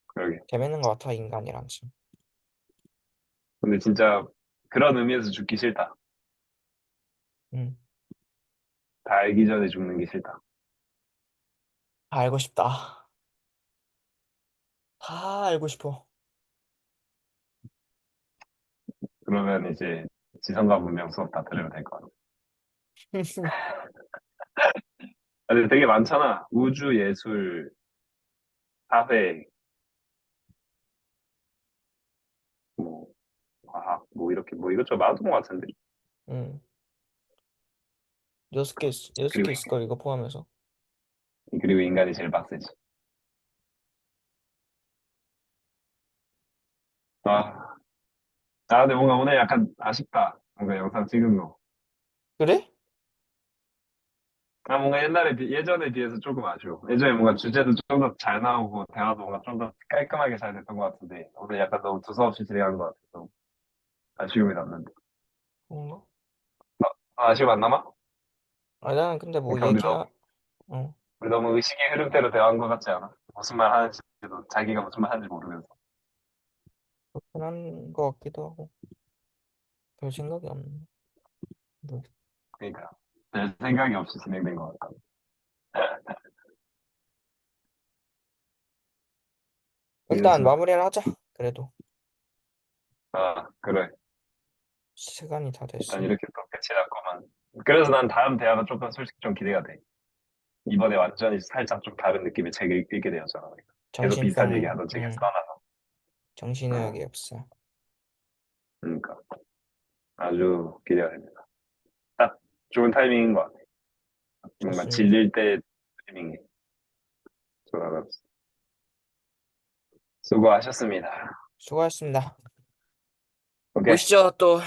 그러게. 재밌는 것 같아, 인간이란 지. 근데 진짜 그런 의미에서 죽기 싫다. 응. 다 알기 전에 죽는 게 싫다. 다 알고 싶다. 다 알고 싶어. 그러면 이제 지성과 문명 수업 다 들으면 될 것 같아. 근데 되게 많잖아. 우주, 예술, 사회, 뭐, 과학, 뭐 이렇게 뭐 이것저것 많았던 것 같은데. 응. 여섯 그리고 개 있을걸, 이거 포함해서. 그리고 인간이 제일 빡세지. 아, 근데 뭔가 오늘 약간 아쉽다. 뭔가 영상 찍은 거. 그래? 뭔가 예전에 비해서 조금 아쉬워. 예전에 뭔가 주제도 좀 더 잘 나오고, 대화도 뭔가 좀 더 깔끔하게 잘 됐던 것 같은데, 오늘 약간 너무 두서없이 진행한 것 같아서 아쉬움이 남는다. 그런가? 아쉬움 안 남아? 아니, 나는 근데 뭐 그러니까 어, 우리 너무 의식의 흐름대로 대화한 것 같지 않아? 무슨 말 하는지도 자기가 무슨 말 하는지 모르면서. 그렇긴 한 것 같기도 하고. 별 생각이 없네. 뭐, 그러니까 별 생각이 없이 진행된 것 같다. 일단 이래서 마무리를 하자. 그래도 그래. 시간이 다 일단 됐으니. 이렇게 또 끝이 났구만. 그래서 난 다음 대화가 조금 솔직히 좀 기대가 돼. 이번에 완전히 살짝 좀 다른 느낌의 책을 읽게 되었잖아. 계속 비슷한 얘기 정신병, 하던 책을 써놔서. 정신의학이 어, 없어. 그러니까 아주 기대가 됩니다. 딱 좋은 타이밍인 것 같아. 정말 좋습니다. 질릴 때 타이밍이 돌아가면서. 수고하셨습니다. 수고하셨습니다. 오케이. 보시죠, 또.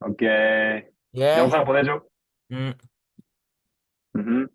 오케이. 예. 영상 보내줘. 음. 음흠.